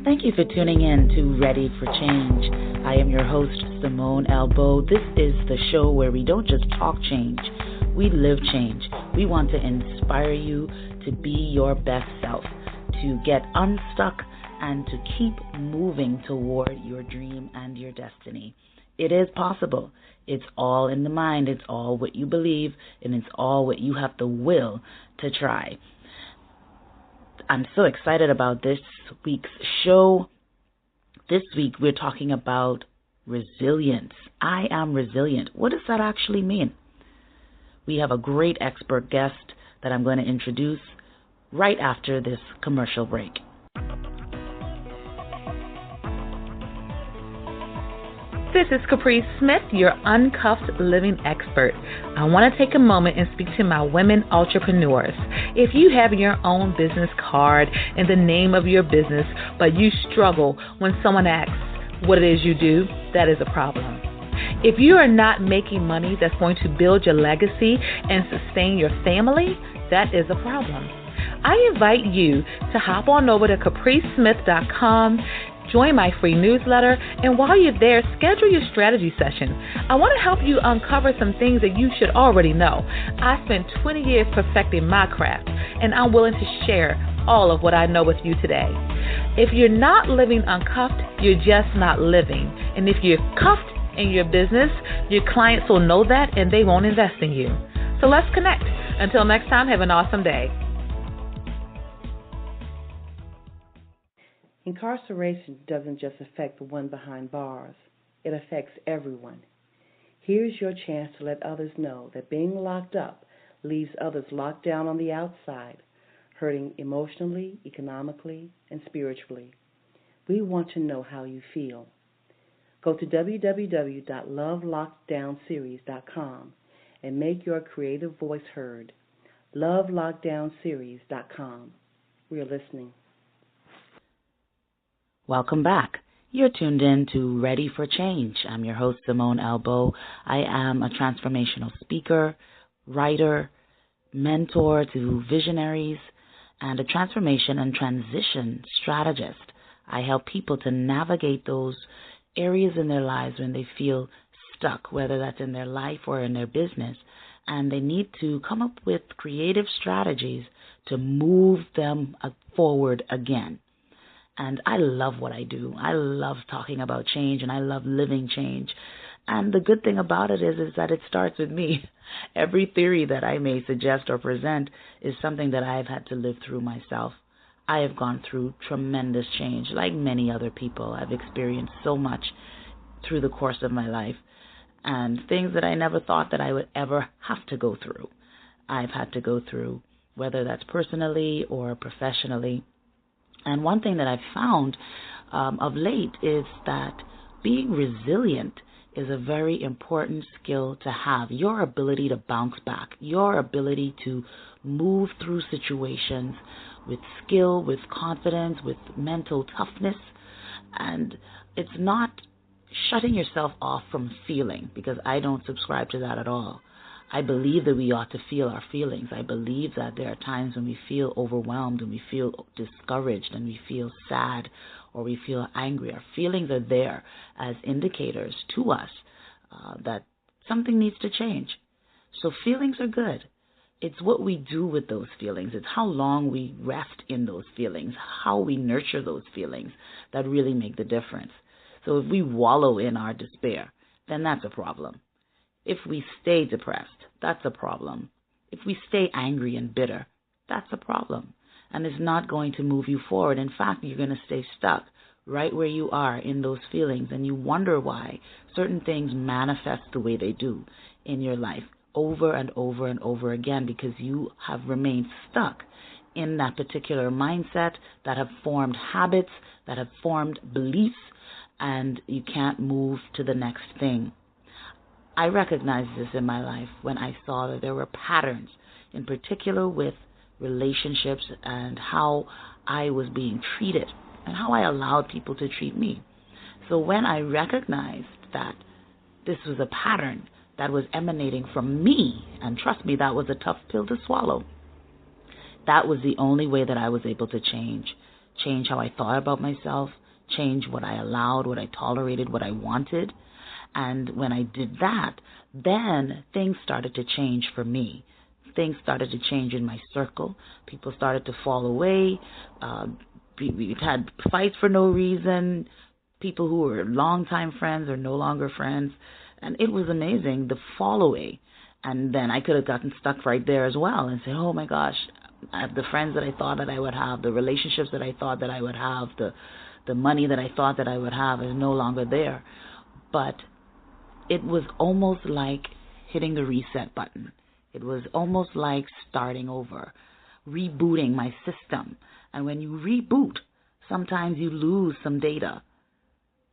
Thank you for tuning in to Ready for Change. I am your host, Simmone L. Bowe. This is the show where we don't just talk change, we live change. We want to inspire you to be your best self, to get unstuck, and to keep moving toward your dream and your destiny. It is possible. It's all in the mind. It's all what you believe, and it's all what you have the will to try. I'm so excited about this week's show. This week we're talking about resilience. I am resilient. What does that actually mean? We have a great expert guest that I'm going to introduce right after this commercial break. This is Caprice Smith, your uncuffed living expert. I want to take a moment and speak to my women entrepreneurs. If you have your own business card in the name of your business, but you struggle when someone asks what it is you do, that is a problem. If you are not making money that's going to build your legacy and sustain your family, that is a problem. I invite you to hop on over to capricesmith.com, join my free newsletter, and while you're there, schedule your strategy session. I want to help you uncover some things that you should already know. I spent 20 years perfecting my craft, and I'm willing to share all of what I know with you today. If you're not living uncuffed, you're just not living. And if you're cuffed in your business, your clients will know that and they won't invest in you. So let's connect. Until next time, have an awesome day. Incarceration doesn't just affect the one behind bars. It affects everyone. Here's your chance to let others know that being locked up leaves others locked down on the outside, hurting emotionally, economically, and spiritually. We want to know how you feel. Go to www.lovelockdownseries.com and make your creative voice heard. lovelockdownseries.com. We are listening. Welcome back. You're tuned in to Ready for Change. I'm your host, Simmone L. Bowe. I am a transformational speaker, writer, mentor to visionaries, and a transformation and transition strategist. I help people to navigate those areas in their lives when they feel stuck, whether that's in their life or in their business, and they need to come up with creative strategies to move them forward again. And I love what I do. I love talking about change, and I love living change. And the good thing about it is that it starts with me. Every theory that I may suggest or present is something that I've had to live through myself. I have gone through tremendous change, like many other people. I've experienced so much through the course of my life, and things that I never thought that I would ever have to go through. I've had to go through, whether that's personally or professionally. And one thing that I've found of late is that being resilient is a very important skill to have. Your ability to bounce back, your ability to move through situations with skill, with confidence, with mental toughness. And it's not shutting yourself off from feeling, because I don't subscribe to that at all. I believe that we ought to feel our feelings. I believe that there are times when we feel overwhelmed, and we feel discouraged, and we feel sad, or we feel angry. Our feelings are there as indicators to us that something needs to change. So feelings are good. It's what we do with those feelings. It's how long we rest in those feelings, how we nurture those feelings that really make the difference. So if we wallow in our despair, then that's a problem. If we stay depressed, that's a problem. If we stay angry and bitter, that's a problem. And it's not going to move you forward. In fact, you're going to stay stuck right where you are in those feelings, and you wonder why certain things manifest the way they do in your life over and over and over again, because you have remained stuck in that particular mindset, that have formed habits, that have formed beliefs, and you can't move to the next thing. I recognized this in my life when I saw that there were patterns, in particular with relationships and how I was being treated and how I allowed people to treat me. So when I recognized that this was a pattern that was emanating from me, and trust me, that was a tough pill to swallow, that was the only way that I was able to change how I thought about myself, change what I allowed, what I tolerated, what I wanted. And when I did that, then things started to change for me. Things started to change in my circle. People started to fall away. We've had fights for no reason. People who were longtime friends are no longer friends. And it was amazing, the fall away. And then I could have gotten stuck right there as well and say, oh my gosh, the friends that I thought that I would have, the relationships that I thought that I would have, the money that I thought that I would have is no longer there. But it was almost like hitting the reset button. It was almost like starting over, rebooting my system. And when you reboot, sometimes you lose some data.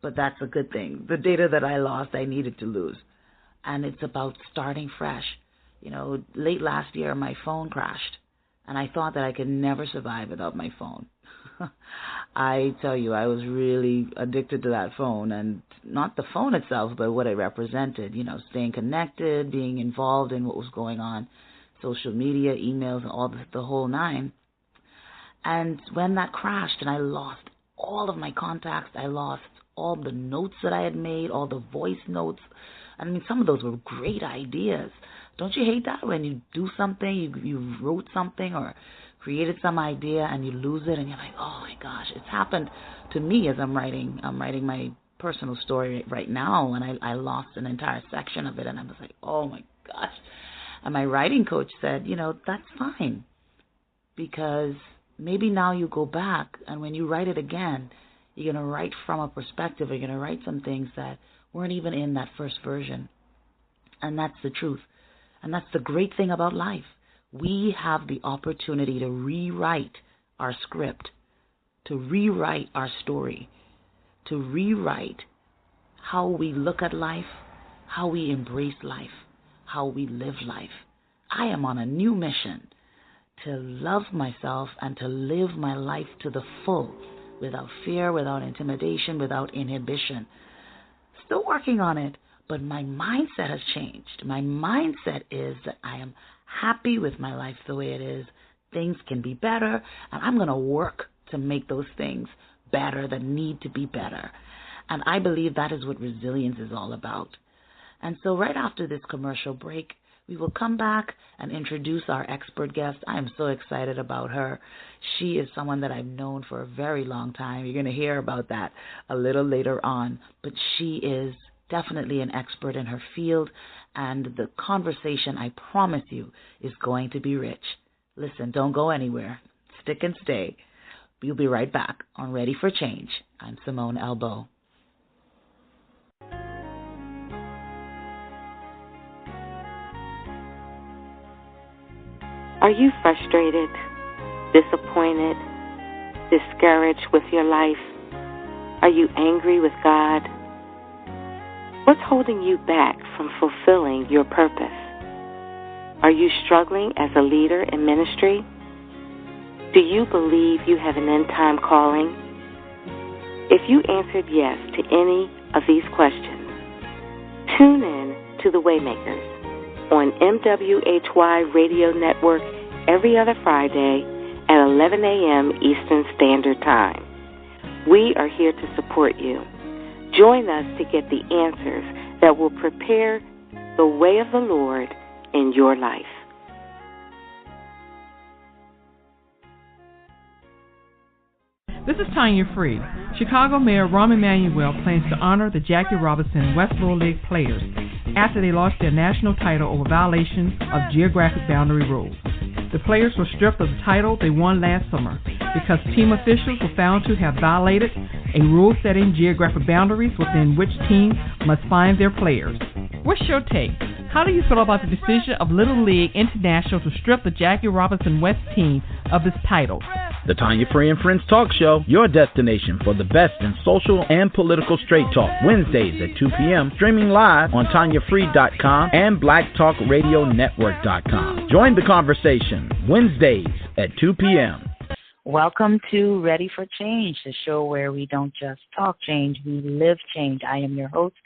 But that's a good thing. The data that I lost, I needed to lose. And it's about starting fresh. You know, late last year, my phone crashed. And I thought that I could never survive without my phone. I tell you, I was really addicted to that phone, and not the phone itself, but what it represented, you know, staying connected, being involved in what was going on, social media, emails, and all the whole nine. And when that crashed and I lost all of my contacts, I lost all the notes that I had made, all the voice notes. I mean, some of those were great ideas. Don't you hate that when you do something, you wrote something or created some idea and you lose it and you're like, oh my gosh, it's happened to me as I'm writing my personal story right now, and I lost an entire section of it, and I was like, oh my gosh. And my writing coach said, you know, that's fine, because maybe now you go back and when you write it again, you're going to write from a perspective, you're going to write some things that weren't even in that first version. And that's the truth. And that's the great thing about life. We have the opportunity to rewrite our script, to rewrite our story, to rewrite how we look at life, how we embrace life, how we live life. I am on a new mission to love myself and to live my life to the full, without fear, without intimidation, without inhibition. Still working on it, but my mindset has changed. My mindset is that I am happy with my life the way it is. Things can be better, and I'm going to work to make those things better that need to be better. And I believe that is what resilience is all about. And so right after this commercial break, we will come back and introduce our expert guest. I am so excited about her. She is someone that I've known for a very long time. You're going to hear about that a little later on. But she is definitely an expert in her field, and the conversation, I promise you, is going to be rich. Listen, don't go anywhere. Stick and stay. We'll be right back on Ready for Change. I'm Simmone L. Bowe. Are you frustrated, disappointed, discouraged with your life? Are you angry with God? What's holding you back from fulfilling your purpose? Are you struggling as a leader in ministry? Do you believe you have an end-time calling? If you answered yes to any of these questions, tune in to The Waymakers on MWHY Radio Network every other Friday at 11 a.m. Eastern Standard Time. We are here to support you. Join us to get the answers that will prepare the way of the Lord in your life. This is Tanya Free. Chicago Mayor Rahm Emanuel plans to honor the Jackie Robinson West Little League players after they lost their national title over violations of geographic boundary rules. The players were stripped of the title they won last summer because team officials were found to have violated a rule setting geographic boundaries within which teams must find their players. What's your take? How do you feel about the decision of Little League International to strip the Jackie Robinson West team of his titles. The Tanya Free and Friends Talk Show, your destination for the best in social and political straight talk. Wednesdays at 2 p.m., streaming live on TanyaFree.com and BlackTalkRadioNetwork.com. Join the conversation Wednesdays at 2 p.m. Welcome to Ready for Change, the show where we don't just talk change, we live change. I am your host,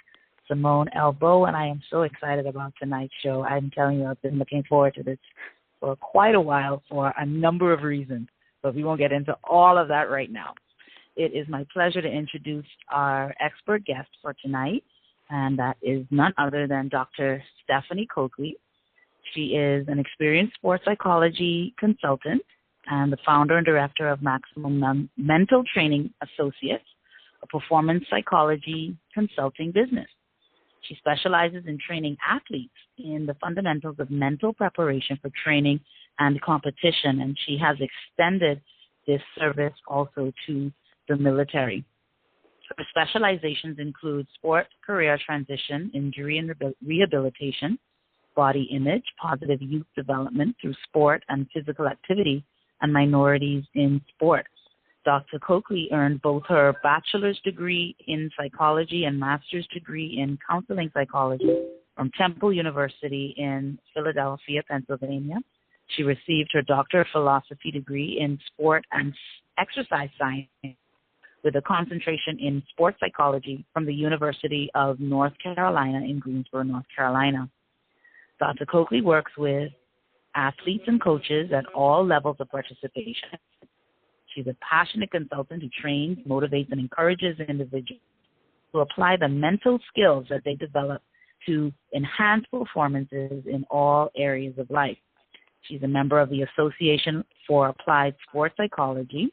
Simmone L, Bowe, and I am so excited about tonight's show. I'm telling you, I've been looking forward to this for quite a while for a number of reasons, but we won't get into all of that right now. It is my pleasure to introduce our expert guest for tonight, and that is none other than Dr. Stephanie Coakley. She is an experienced sports psychology consultant and the founder and director of Maximum Mental Training Associates, a performance psychology consulting business. She specializes in training athletes in the fundamentals of mental preparation for training and competition, and she has extended this service also to the military. Her specializations include sport career transition, injury and rehabilitation, body image, positive youth development through sport and physical activity, and minorities in sport. Dr. Coakley earned both her bachelor's degree in psychology and master's degree in counseling psychology from Temple University in Philadelphia, Pennsylvania. She received her Doctor of Philosophy degree in sport and exercise science with a concentration in sports psychology from the University of North Carolina in Greensboro, North Carolina. Dr. Coakley works with athletes and coaches at all levels of participation. She's a passionate consultant who trains, motivates, and encourages individuals to apply the mental skills that they develop to enhance performances in all areas of life. She's a member of the Association for Applied Sports Psychology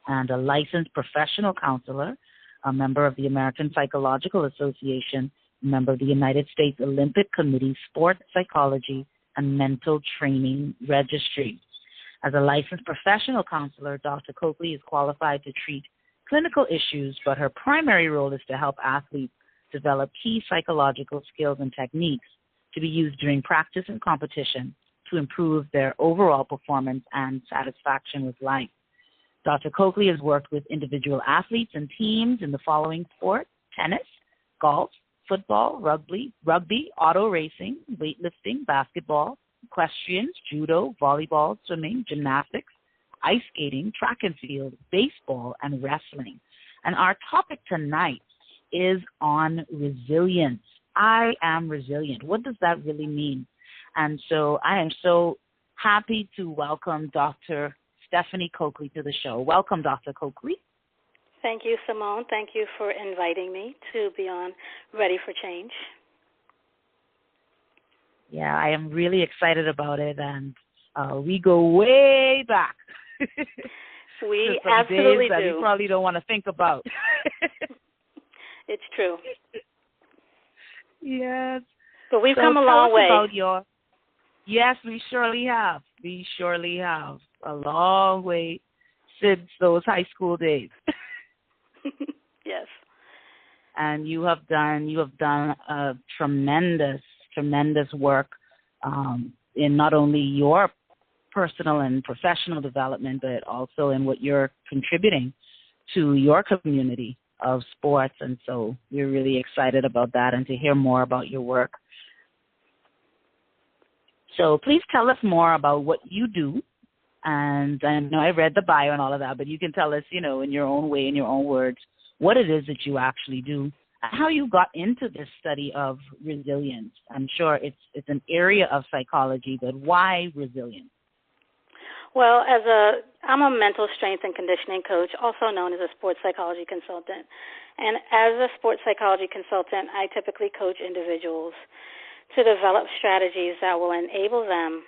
and a licensed professional counselor, a member of the American Psychological Association, a member of the United States Olympic Committee Sports Psychology and Mental Training Registry. As a licensed professional counselor, Dr. Coakley is qualified to treat clinical issues, but her primary role is to help athletes develop key psychological skills and techniques to be used during practice and competition to improve their overall performance and satisfaction with life. Dr. Coakley has worked with individual athletes and teams in the following sports: tennis, golf, football, rugby, auto racing, weightlifting, basketball, equestrian, judo, volleyball, swimming, gymnastics, ice skating, track and field, baseball, and wrestling. And our topic tonight is on resilience. I am resilient. What does that really mean? And so I am so happy to welcome Dr. Stephanie Coakley to the show. Welcome, Dr. Coakley. Thank you, Simmone. Thank you for inviting me to be on Ready for Change. Yeah, I am really excited about it, and we go way back. We absolutely days that you probably don't want to think about. It's true. Yes. But we've come a long way. Yes, we surely have. We surely have. A long way since those high school days. Yes. And you have done a tremendous work in not only your personal and professional development, but also in what you're contributing to your community of sports. And so we're really excited about that and to hear more about your work. So please tell us more about what you do. And I know I read the bio and all of that, but you can tell us, in your own way, in your own words, what it is that you actually do, and how you got into this study of resilience. I'm sure it's an area of psychology, but why resilience? Well, I'm a mental strength and conditioning coach, also known as a sports psychology consultant. And as a sports psychology consultant, I typically coach individuals to develop strategies that will enable them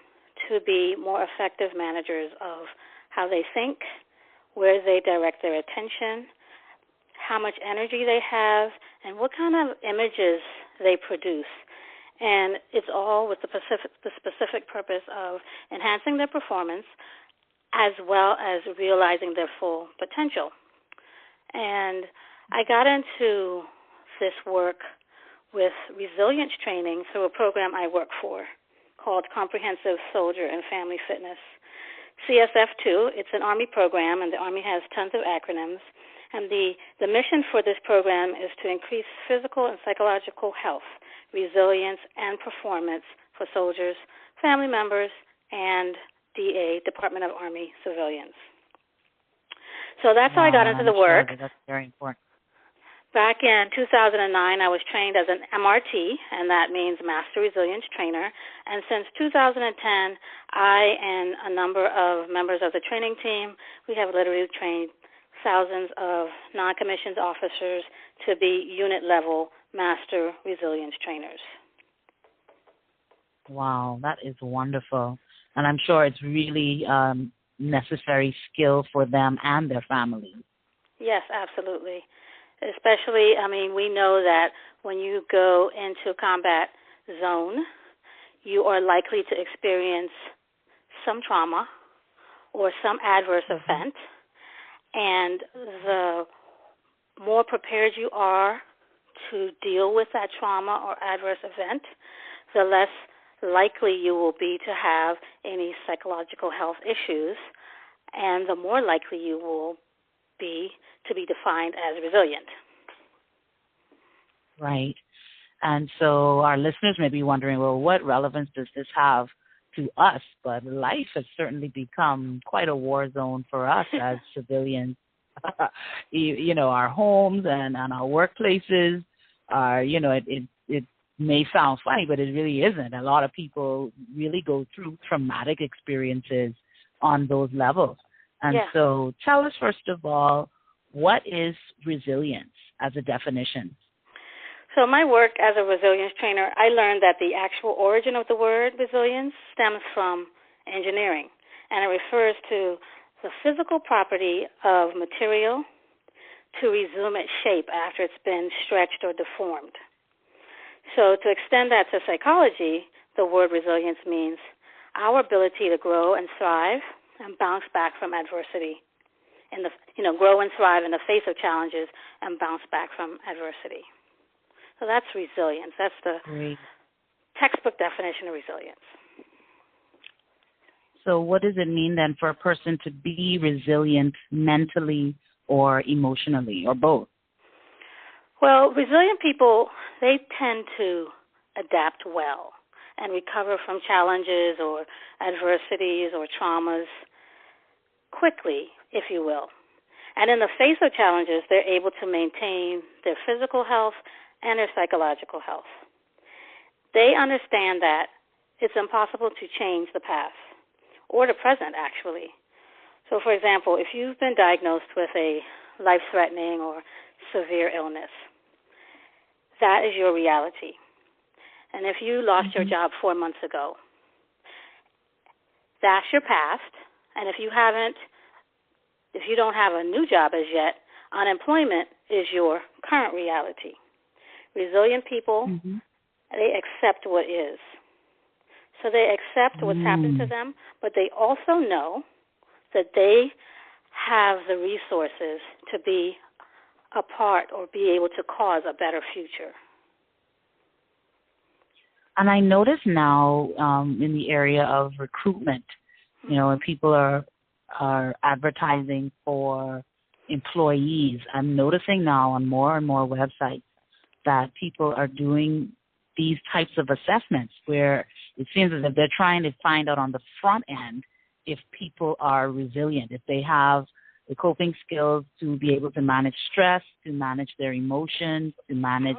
to be more effective managers of how they think, where they direct their attention, how much energy they have, and what kind of images they produce. And it's all with the specific purpose of enhancing their performance as well as realizing their full potential. And I got into this work with resilience training through a program I work for called Comprehensive Soldier and Family Fitness CSF2, it's an Army program, and the Army has tons of acronyms. And the mission for this program is to increase physical and psychological health, resilience, and performance for soldiers, family members, and DA, Department of Army civilians. So that's how I got into the work. That's very important. Back in 2009, I was trained as an MRT, and that means Master Resilience Trainer. And since 2010, I and a number of members of the training team, we have literally trained thousands of non-commissioned officers to be unit-level Master Resilience Trainers. Wow, that is wonderful. And I'm sure it's really necessary skill for them and their families. Yes, absolutely. Especially, we know that when you go into combat zone, you are likely to experience some trauma or some adverse event. And the more prepared you are to deal with that trauma or adverse event, the less likely you will be to have any psychological health issues, and the more likely you will be to be defined as resilient. Right. And so our listeners may be wondering, well, what relevance does this have to us? But life has certainly become quite a war zone for us as civilians. Our homes and our workplaces are, it may sound funny, but it really isn't. A lot of people really go through traumatic experiences on those levels. And so tell us, first of all, what is resilience as a definition? So my work as a resilience trainer, I learned that the actual origin of the word resilience stems from engineering, and it refers to the physical property of material to resume its shape after it's been stretched or deformed. So to extend that to psychology, the word resilience means our ability to grow and thrive and bounce back from adversity, grow and thrive in the face of challenges and bounce back from adversity. So that's resilience. That's the textbook definition of resilience. So what does it mean then for a person to be resilient mentally or emotionally or both? Well, resilient people, they tend to adapt well and recover from challenges or adversities or traumas quickly, if you will. And in the face of challenges, they're able to maintain their physical health and their psychological health. They understand that it's impossible to change the past, or the present, actually. So, for example, if you've been diagnosed with a life-threatening or severe illness, that is your reality. And if you lost your job 4 months ago, that's your past. And if you don't have a new job as yet, unemployment is your current reality. Resilient people, they accept what is. So they accept what's happened to them, but they also know that they have the resources to be a part or be able to cause a better future. And I notice now in the area of recruitment, when people are advertising for employees, I'm noticing now on more and more websites that people are doing these types of assessments where it seems as if they're trying to find out on the front end if people are resilient, if they have the coping skills to be able to manage stress, to manage their emotions, to manage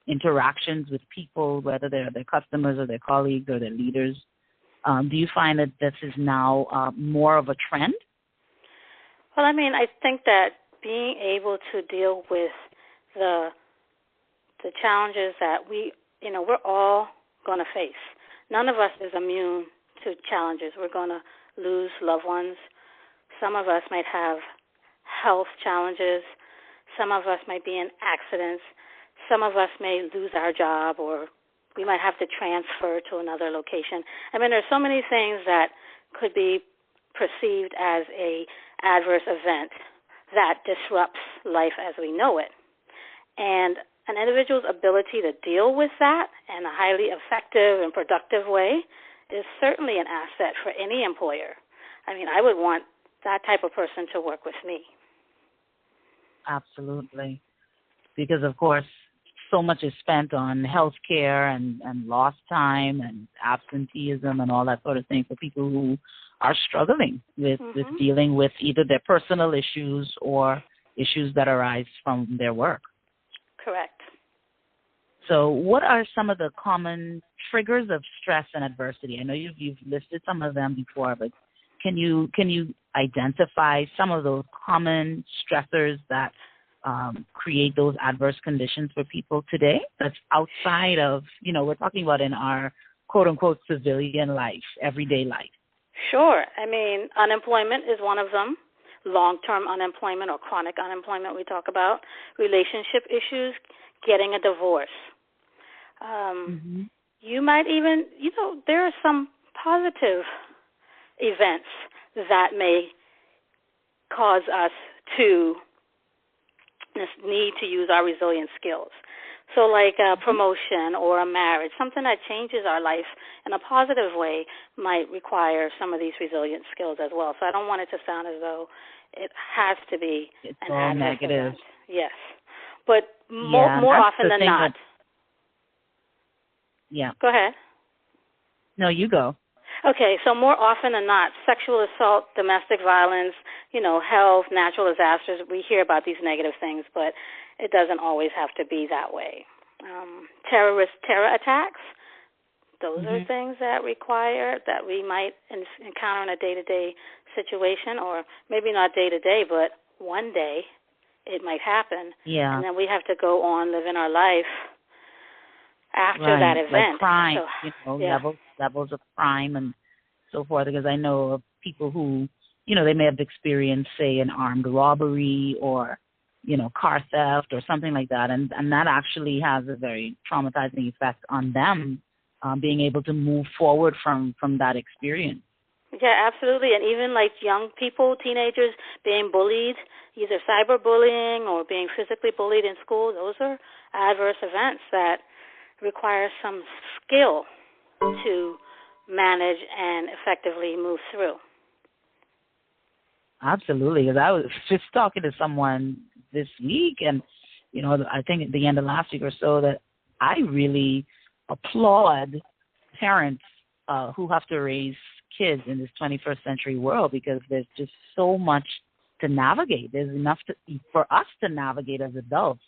interactions with people, whether they're their customers or their colleagues or their leaders. Do you find that this is now more of a trend? Well, I think that being able to deal with the challenges that we're all going to face. None of us is immune to challenges. We're going to lose loved ones. Some of us might have health challenges. Some of us might be in accidents. Some of us may lose our job, or we might have to transfer to another location. There's so many things that could be perceived as a adverse event that disrupts life as we know it. And an individual's ability to deal with that in a highly effective and productive way is certainly an asset for any employer. I mean, I would want that type of person to work with me. Absolutely. Because, of course, so much is spent on health care and lost time and absenteeism and all that sort of thing for people who are struggling with dealing with either their personal issues or issues that arise from their work. Correct. So what are some of the common triggers of stress and adversity? I know you've listed some of them before, but can you identify some of those common stressors that create those adverse conditions for people today that's outside of, we're talking about in our quote-unquote civilian life, everyday life? Sure. I mean, unemployment is one of them. Long-term unemployment or chronic unemployment we talk about. Relationship issues, getting a divorce. You might even, there are some positive events that may cause us to need to use our resilient skills. So like a promotion or a marriage, something that changes our life in a positive way might require some of these resilient skills as well. So I don't want it to sound as though it has to be an adverse negative. event. Yes. But more often than not. Yeah. Go ahead. No, you go. Okay, so more often than not, sexual assault, domestic violence, health, natural disasters, we hear about these negative things, but it doesn't always have to be that way. Terror attacks, those are things that we might encounter in a day-to-day situation, or maybe not day-to-day, but one day it might happen. Yeah. And then we have to go on living our life after that event. Like crime, levels of crime and so forth, because I know of people who, they may have experienced, say, an armed robbery or, car theft or something like that, and that actually has a very traumatizing effect on them, being able to move forward from that experience. Yeah, absolutely. And even like young people, teenagers being bullied, either cyberbullying or being physically bullied in school, those are adverse events that require some skill to manage and effectively move through. Absolutely, because I was just talking to someone this week, and, I think at the end of last week or so, that I really applaud parents who have to raise kids in this 21st century world, because there's just so much to navigate. There's enough for us to navigate as adults.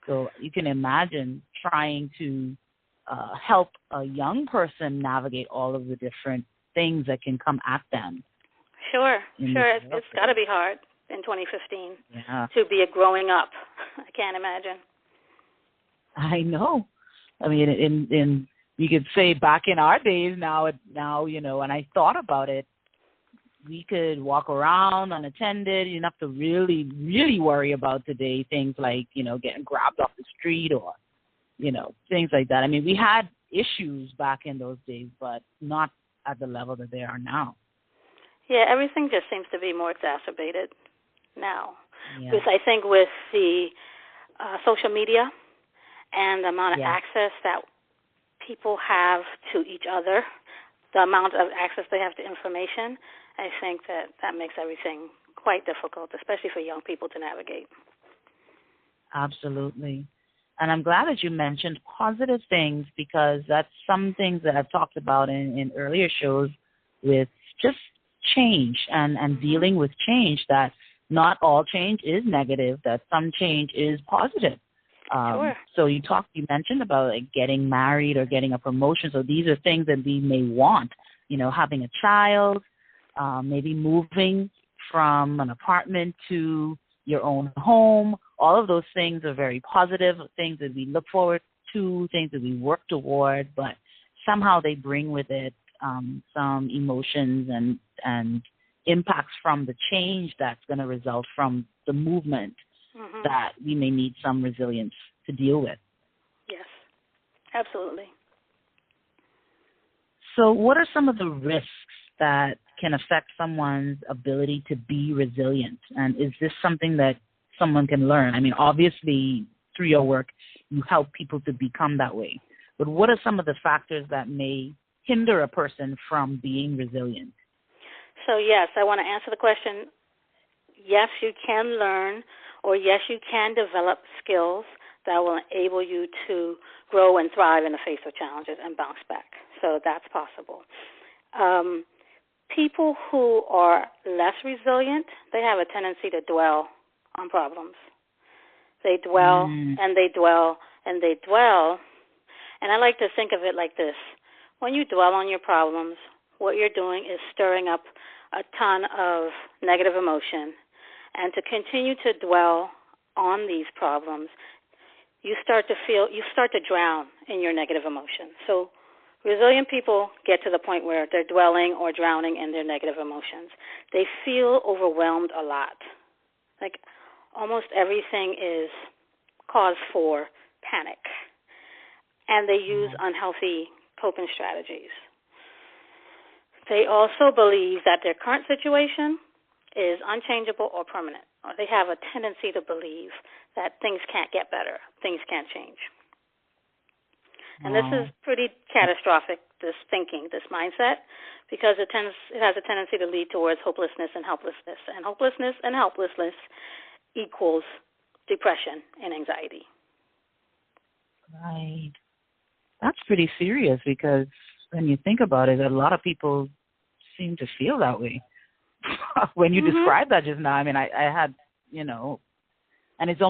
So you can imagine trying to help a young person navigate all of the different things that can come at them. Sure. It's got to be hard in 2015 to be a growing up. I can't imagine. I know. I mean, in you could say back in our days now, when I thought about it, we could walk around unattended. You don't have to really, really worry about today things like, getting grabbed off the street or, things like that. I mean, we had issues back in those days, but not at the level that they are now. Yeah, everything just seems to be more exacerbated now. Because I think with the social media and the amount of access that people have to each other, the amount of access they have to information, I think that makes everything quite difficult, especially for young people to navigate. Absolutely. And I'm glad that you mentioned positive things, because that's some things that I've talked about in earlier shows with just change and dealing with change, that not all change is negative, that some change is positive. Sure. So you mentioned about like getting married or getting a promotion. So these are things that we may want, having a child, maybe moving from an apartment to your own home. All of those things are very positive, things that we look forward to, things that we work toward, but somehow they bring with it some emotions and impacts from the change that's going to result from the movement that we may need some resilience to deal with. Yes, absolutely. So what are some of the risks that can affect someone's ability to be resilient? And is this something that someone can learn? I mean, obviously, through your work, you help people to become that way. But what are some of the factors that may hinder a person from being resilient? So, yes, I want to answer the question. Yes, you can learn, or yes, you can develop skills that will enable you to grow and thrive in the face of challenges and bounce back. So that's possible. People who are less resilient, they have a tendency to dwell on problems. They dwell and they dwell and they dwell. And I like to think of it like this. When you dwell on your problems, what you're doing is stirring up a ton of negative emotion. And to continue to dwell on these problems, you start to drown in your negative emotion. So resilient people get to the point where they're dwelling or drowning in their negative emotions. They feel overwhelmed a lot. Like almost everything is cause for panic. And they use unhealthy coping strategies. They also believe that their current situation is unchangeable or permanent. Or they have a tendency to believe that things can't get better, things can't change. And this is pretty catastrophic, this thinking, this mindset, because it has a tendency to lead towards hopelessness and helplessness. And hopelessness and helplessness equals depression and anxiety. Right. That's pretty serious, because when you think about it, a lot of people seem to feel that way. When you described that just now, I mean, I had, and it's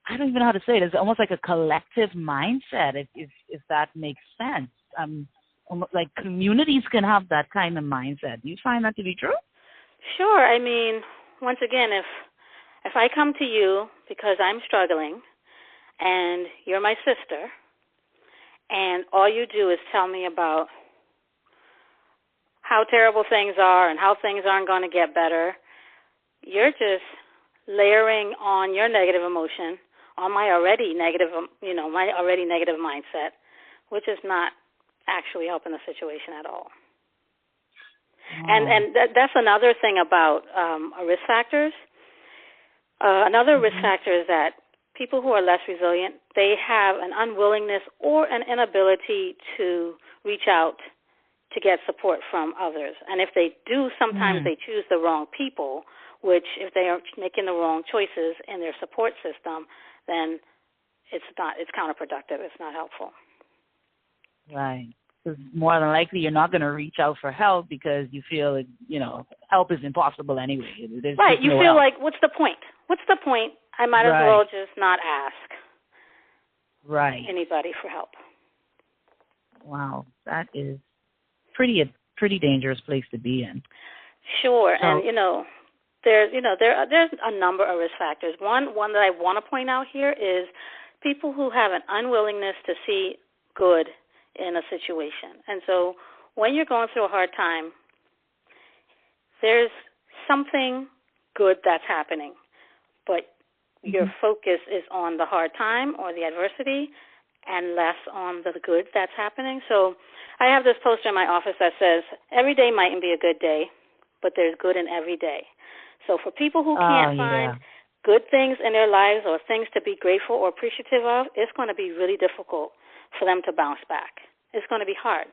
I don't even know how to say it. It's almost like a collective mindset, if that makes sense. Like communities can have that kind of mindset. Do you find that to be true? Sure. I mean, once again, if I come to you because I'm struggling and you're my sister, and all you do is tell me about how terrible things are and how things aren't going to get better, you're just layering on your negative emotion on my already negative, mindset, which is not actually helping the situation at all. And that's another thing about risk factors. Another risk factor is that people who are less resilient, they have an unwillingness or an inability to reach out to get support from others. And if they do, sometimes they choose the wrong people, which if they are making the wrong choices in their support system, then it's counterproductive. It's not helpful. Right. Because more than likely you're not going to reach out for help because you feel, help is impossible anyway. Right. You feel like, what's the point? What's the point? I might as well just not ask anybody for help. Wow. That is pretty dangerous place to be in. Sure. So, and, there's a number of risk factors. One that I want to point out here is people who have an unwillingness to see good in a situation. And so when you're going through a hard time, there's something good that's happening, but your focus is on the hard time or the adversity and less on the good that's happening. So I have this poster in my office that says, every day mightn't be a good day, but there's good in every day. So for people who can't find good things in their lives or things to be grateful or appreciative of, it's going to be really difficult for them to bounce back. It's going to be hard.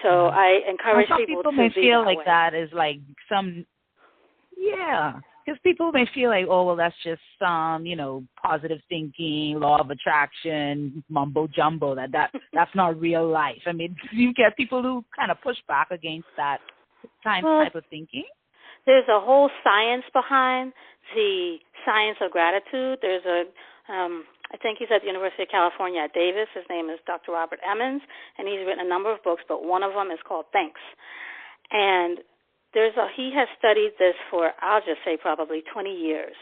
So I encourage people to be may feel like way. That is like some, because people may feel like, oh, well, that's just some, positive thinking, law of attraction, mumbo jumbo. That's not real life. I mean, you get people who kind of push back against that type of thinking. There's a whole science behind the science of gratitude. There's I think he's at the University of California at Davis. His name is Dr. Robert Emmons, and he's written a number of books, but one of them is called Thanks. And he has studied this for, I'll just say, probably 20 years.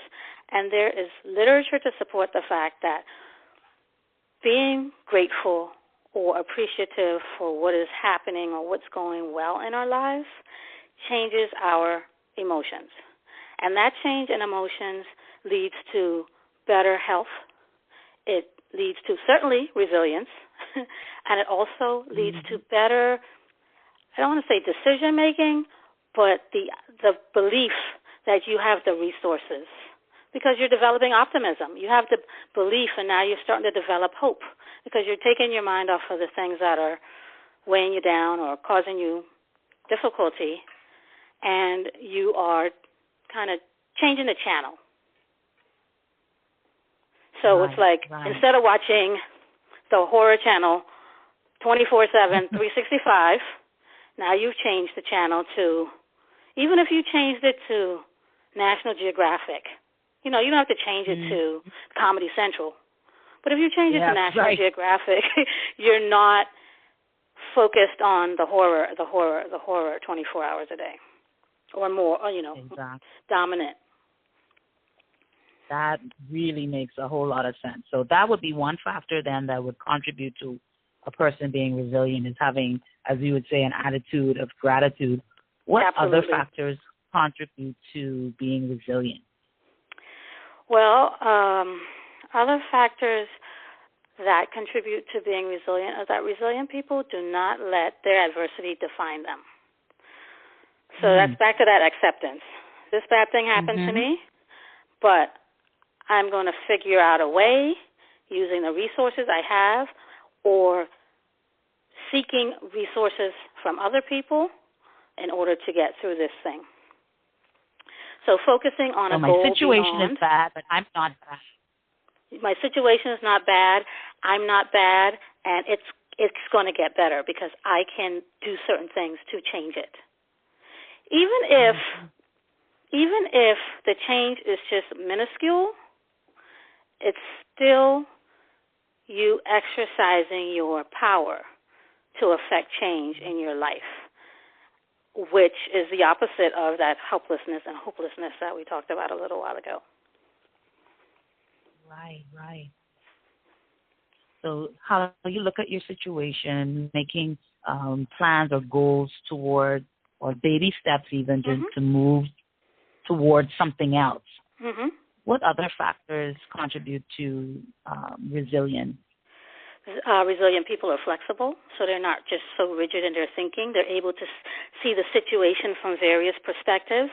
And there is literature to support the fact that being grateful or appreciative for what is happening or what's going well in our lives changes our emotions. And that change in emotions leads to better health. It leads to certainly resilience, and it also leads to better, I don't want to say decision-making, but the belief that you have the resources, because you're developing optimism. You have the belief, and now you're starting to develop hope because you're taking your mind off of the things that are weighing you down or causing you difficulty, and you are kind of changing the channel. So it's like instead of watching the horror channel 24/7, 365, now you've changed the channel to, even if you changed it to National Geographic, you don't have to change it to Comedy Central. But if you change it to National Geographic, you're not focused on the horror 24 hours a day or more, dominant. That really makes a whole lot of sense. So that would be one factor then that would contribute to a person being resilient, is having, as you would say, an attitude of gratitude. What other factors contribute to being resilient? Well, other factors that contribute to being resilient is that resilient people do not let their adversity define them. So that's back to that acceptance. This bad thing happened to me, but I'm going to figure out a way using the resources I have or seeking resources from other people in order to get through this thing. So focusing on a goal. My situation is bad, but I'm not bad. My situation is not bad. I'm not bad, and it's going to get better because I can do certain things to change it. Even if the change is just minuscule, it's still you exercising your power to affect change in your life, which is the opposite of that helplessness and hopelessness that we talked about a little while ago. Right. So how you look at your situation, making plans or goals toward, or baby steps even, to move towards something else. What other factors contribute to resilience? Resilient people are flexible, so they're not just so rigid in their thinking. They're able to see the situation from various perspectives.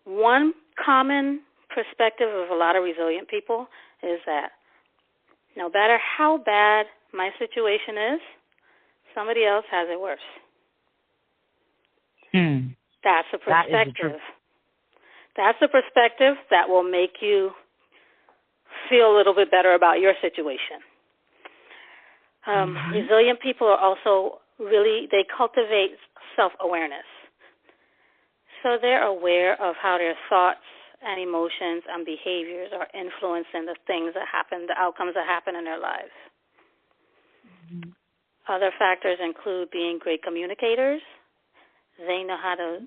One common perspective of a lot of resilient people is that no matter how bad my situation is, somebody else has it worse. That's a perspective. That's a perspective that will make you feel a little bit better about your situation. Resilient people are also they cultivate self-awareness. So they're aware of how their thoughts and emotions and behaviors are influencing the things that happen, the outcomes that happen in their lives. Other factors include being great communicators. They know how to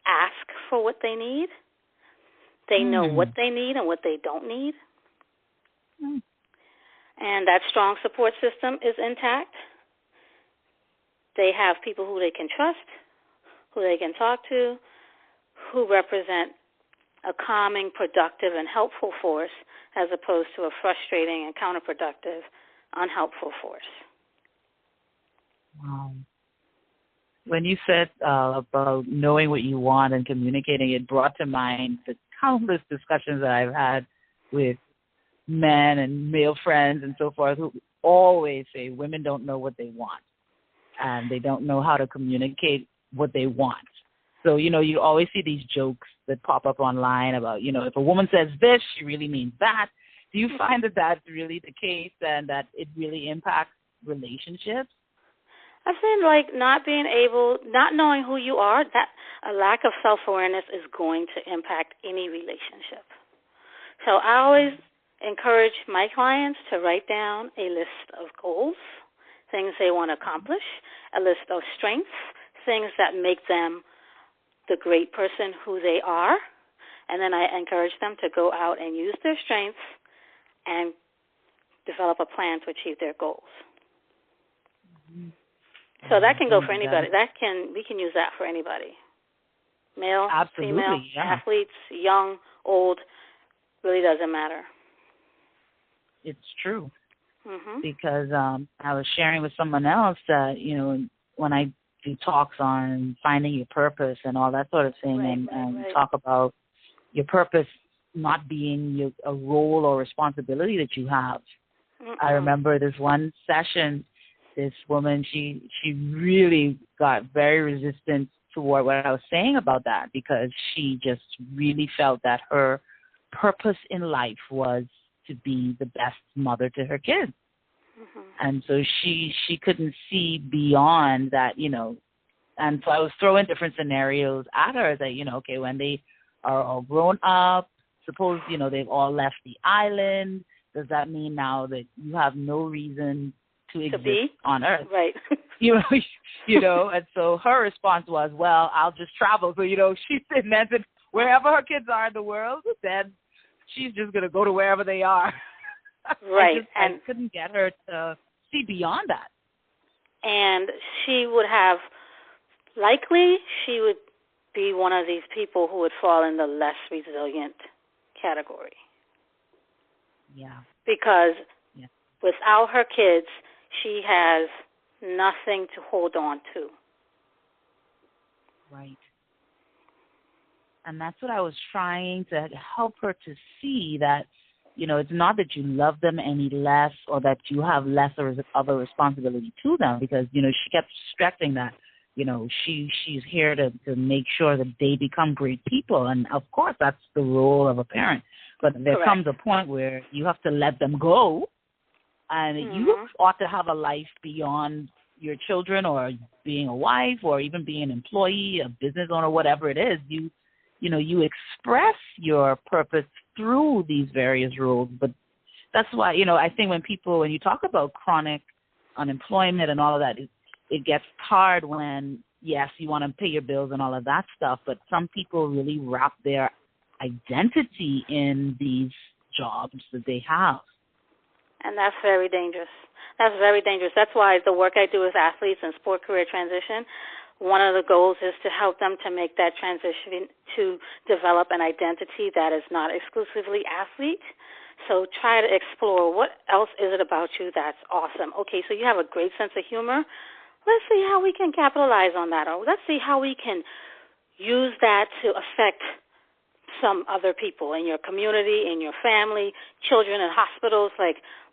ask for what they need. They know what they need and what they don't need. And that strong support system is intact. They have people who they can trust, who they can talk to, who represent a calming, productive, and helpful force as opposed to a frustrating and counterproductive, unhelpful force. Wow. When you said about knowing what you want and communicating, it brought to mind the countless discussions that I've had with men and male friends and so forth who always say women don't know what they want and they don't know how to communicate what they want. So, you always see these jokes that pop up online about, if a woman says this, she really means that. Do you find that that's really the case and that it really impacts relationships? I feel not knowing who you are, that a lack of self-awareness is going to impact any relationship. So I always encourage my clients to write down a list of goals, things they want to accomplish, a list of strengths, things that make them the great person who they are, and then I encourage them to go out and use their strengths and develop a plan to achieve their goals. So that can go for anybody. We can use that for anybody. Male, female, athletes, young, old, really doesn't matter. It's true. Because I was sharing with someone else that, when I do talks on finding your purpose and all that sort of thing, and talk about your purpose not being a role or responsibility that you have. I remember this one session this woman, she really got very resistant toward what I was saying about that, because she just really felt that her purpose in life was to be the best mother to her kids. And so she couldn't see beyond that, and so I was throwing different scenarios at her that, okay, when they are all grown up, suppose, they've all left the island, does that mean now that you have no reason to exist on Earth? Right. And so her response was, well, I'll just travel. So, she meant that wherever her kids are in the world, then she's just going to go to wherever they are. Right. I couldn't get her to see beyond that. And she would be one of these people who would fall in the less resilient category. Yeah. Because without her kids, she has nothing to hold on to. Right. And that's what I was trying to help her to see, that, it's not that you love them any less or that you have less of a responsibility to them, because, she kept stressing that, she's here to make sure that they become great people. And, of course, that's the role of a parent. But there Correct. comes a point where you have to let them go, and you ought to have a life beyond your children or being a wife or even being an employee, a business owner, whatever it is. You express your purpose through these various roles. But that's why, I think when you talk about chronic unemployment and all of that, it gets hard when, yes, you want to pay your bills and all of that stuff, but some people really wrap their identity in these jobs that they have. And that's very dangerous. That's why the work I do with athletes and sport career transition, one of the goals is to help them to make that transition to develop an identity that is not exclusively athlete. So try to explore what else is it about you that's awesome. Okay, so you have a great sense of humor. Let's see how we can capitalize on that. Or let's see how we can use that to affect some other people in your community, in your family, children in hospitals.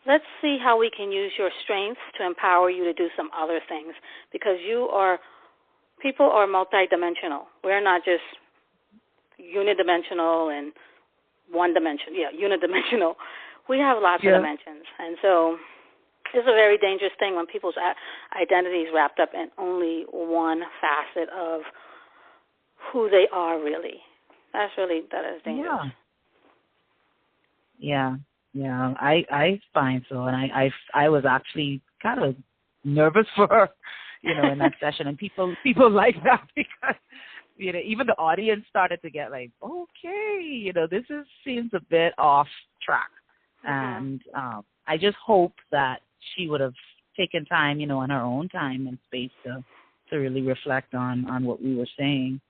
Let's see how we can use your strengths to empower you to do some other things, because people are multidimensional. We're not just unidimensional and one dimension. Yeah, unidimensional. We have lots of dimensions. And so it's a very dangerous thing when people's identity is wrapped up in only one facet of who they are really. That is dangerous. Yeah, I find so, and I was actually kind of nervous for her, in that session, and people like that, because even the audience started to get like, okay, this seems a bit off track, and I just hope that she would have taken time, in her own time and space to really reflect on what we were saying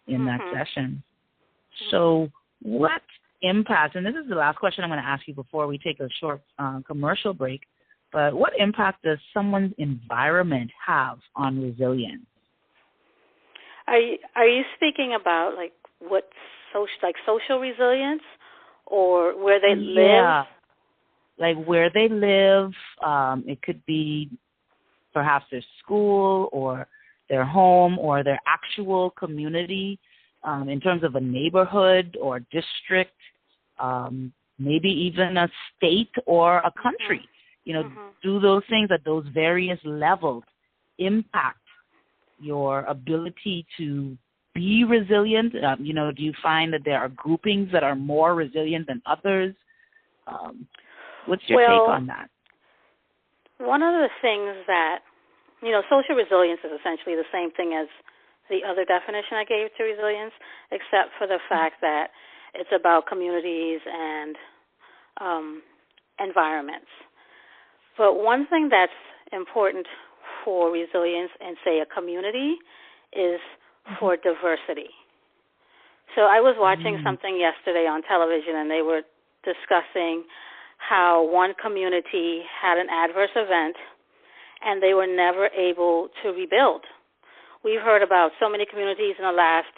in that session. So what impact, and this is the last question I'm going to ask you before we take a short commercial break, but what impact does someone's environment have on resilience? Are you speaking about social resilience, or where they live? Yeah, like where they live. It could be perhaps their school or their home or their actual community, in terms of a neighborhood or district, maybe even a state or a country. Do those things at those various levels impact your ability to be resilient? Do you find that there are groupings that are more resilient than others? What's your take on that? One of the things that, social resilience is essentially the same thing as the other definition I gave to resilience, except for the fact that it's about communities and environments. But one thing that's important for resilience in, say, a community is for diversity. So I was watching something yesterday on television, and they were discussing how one community had an adverse event, and they were never able to rebuild. We've heard about so many communities in the last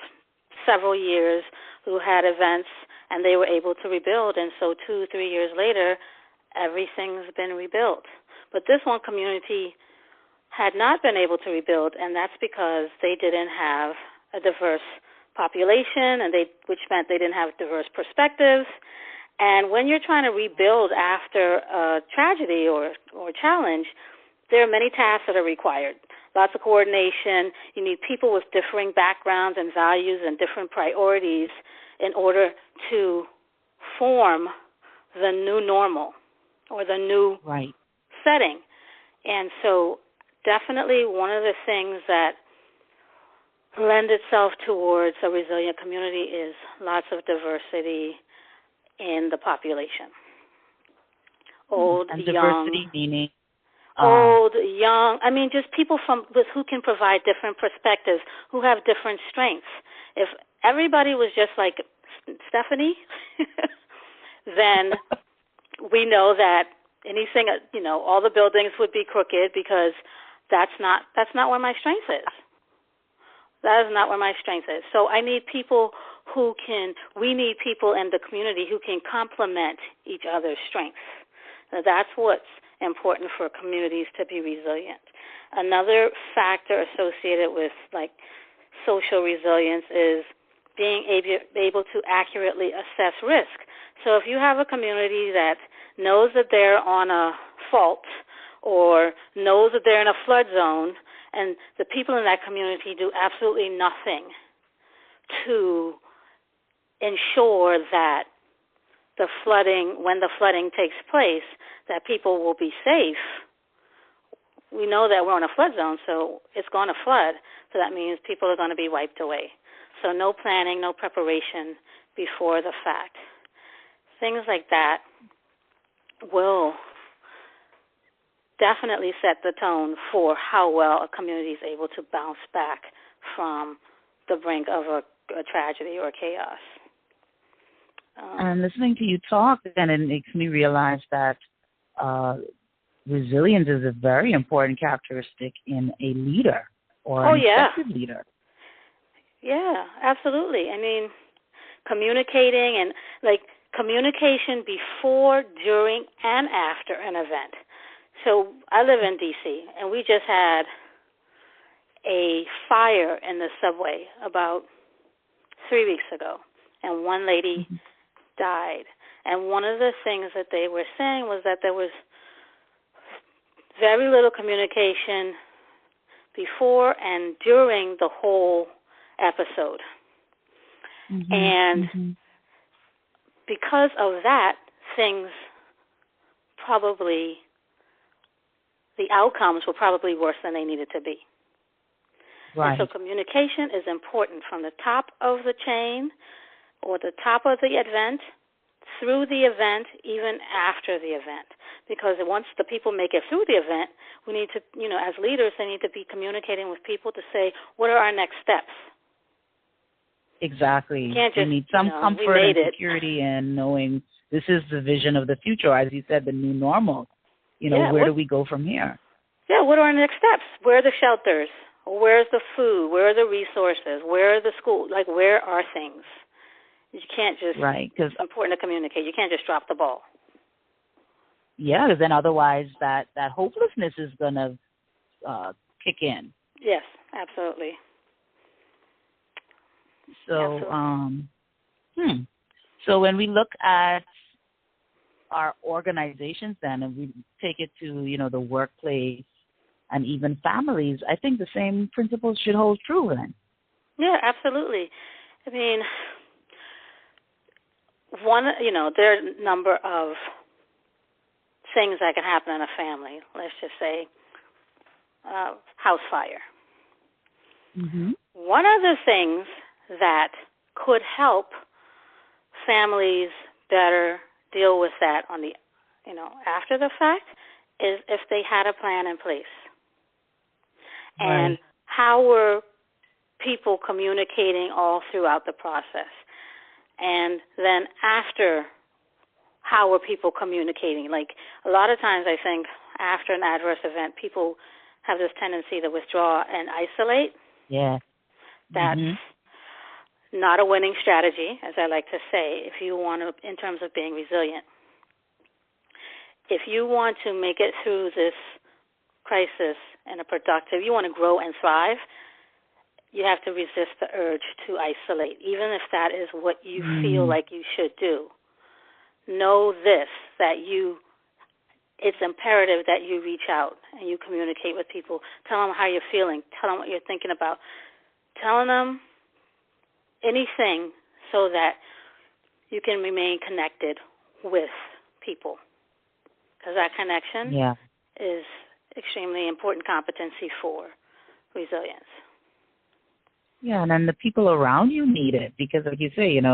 several years who had events, and they were able to rebuild, and so 2-3 years later, everything's been rebuilt. But this one community had not been able to rebuild, and that's because they didn't have a diverse population, which meant they didn't have diverse perspectives. And when you're trying to rebuild after a tragedy or challenge, there are many tasks that are required. Lots of coordination. You need people with differing backgrounds and values and different priorities in order to form the new normal or the new setting. And so definitely one of the things that lend itself towards a resilient community is lots of diversity in the population. Old, and young. Diversity meaning? Old, young. I mean, just people who can provide different perspectives, who have different strengths. If everybody was just like Stephanie, then we know that anything, all the buildings would be crooked because that's not where my strength is. That is not where my strength is. So I need people we need people in the community who can complement each other's strengths. Now, that's what's important for communities to be resilient. Another factor associated with social resilience is being able to accurately assess risk. So if you have a community that knows that they're on a fault or knows that they're in a flood zone, and the people in that community do absolutely nothing to ensure that when the flooding takes place, that people will be safe. We know that we're in a flood zone, so it's going to flood. So that means people are going to be wiped away. So no planning, no preparation before the fact. Things like that will definitely set the tone for how well a community is able to bounce back from the brink of a tragedy or chaos. And listening to you talk, then it makes me realize that resilience is a very important characteristic in a leader or an effective leader. Yeah, absolutely. I mean, communicating and communication before, during, and after an event. So I live in D.C., and we just had a fire in the subway about 3 weeks ago, and one lady died. And one of the things that they were saying was that there was very little communication before and during the whole episode. And because of that, the outcomes were probably worse than they needed to be. Right. And so communication is important from the top of the chain or the top of the event, through the event, even after the event. Because once the people make it through the event, we need to, as leaders, they need to be communicating with people to say, what are our next steps? Exactly. We need some comfort and security in knowing this is the vision of the future, as you said, the new normal. Where do we go from here? Yeah, what are our next steps? Where are the shelters? Where's the food? Where are the resources? Where are the schools? Where are things? You can't just, it's important to communicate. You can't just drop the ball. Yeah, because then otherwise that hopelessness is going to kick in. Yes, absolutely. So, So when we look at our organizations then, and we take it to, the workplace and even families, I think the same principles should hold true then. Yeah, absolutely. I mean, there are a number of things that can happen in a family. Let's just say house fire. One of the things that could help families better deal with that on the, after the fact is if they had a plan in place. Right. And how were people communicating all throughout the process? And then after, how were people communicating? A lot of times I think after an adverse event, people have this tendency to withdraw and isolate. Yeah. That's not a winning strategy, as I like to say, if you want to, in terms of being resilient. If you want to make it through this crisis and a productive, you want to grow and thrive, you have to resist the urge to isolate, even if that is what you feel like you should do. Know this, that it's imperative that you reach out and you communicate with people. Tell them how you're feeling. Tell them what you're thinking about. Telling them anything so that you can remain connected with people. Because that connection is extremely important competency for resilience. Yeah, and then the people around you need it because, like you say, you're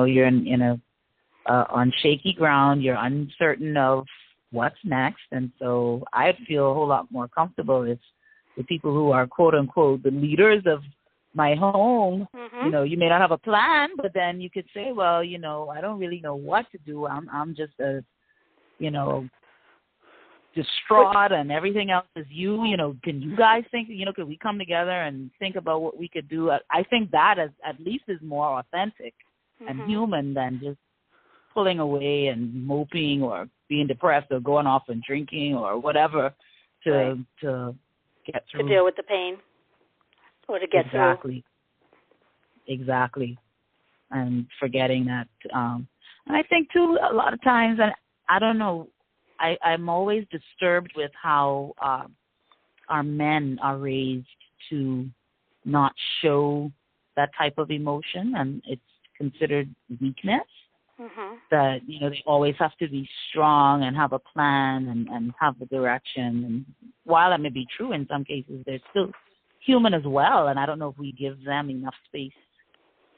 on shaky ground. You're uncertain of what's next, and so I'd feel a whole lot more comfortable if the people who are quote unquote the leaders of my home, you may not have a plan, but then you could say, well, I don't really know what to do. I'm just distraught, and everything else is you. Can you guys think? Could we come together and think about what we could do? I think that at least is more authentic and human than just pulling away and moping or being depressed or going off and drinking or whatever to get through. To deal with the pain or to get through. Exactly. And forgetting that. And I think, too, a lot of times, and I don't know, I'm always disturbed with how our men are raised to not show that type of emotion, and it's considered weakness. That, they always have to be strong and have a plan and have a direction. And while that may be true in some cases, they're still human as well, and I don't know if we give them enough space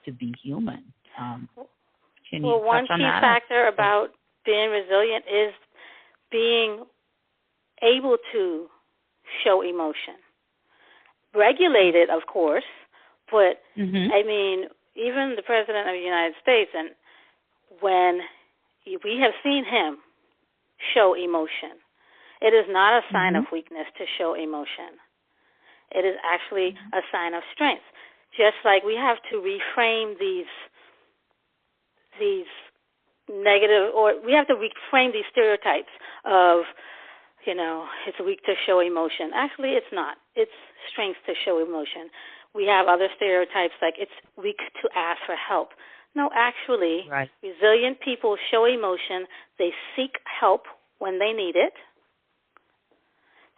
to be human. One key factor about being resilient is being able to show emotion. Regulated, of course, but, I mean, even the President of the United States, and when we have seen him show emotion, it is not a sign of weakness to show emotion. It is actually a sign of strength. Just like we have to reframe these negative, or we have to reframe these stereotypes of, it's weak to show emotion. Actually, it's not. It's strength to show emotion. We have other stereotypes like it's weak to ask for help. No, actually, resilient people show emotion. They seek help when they need it.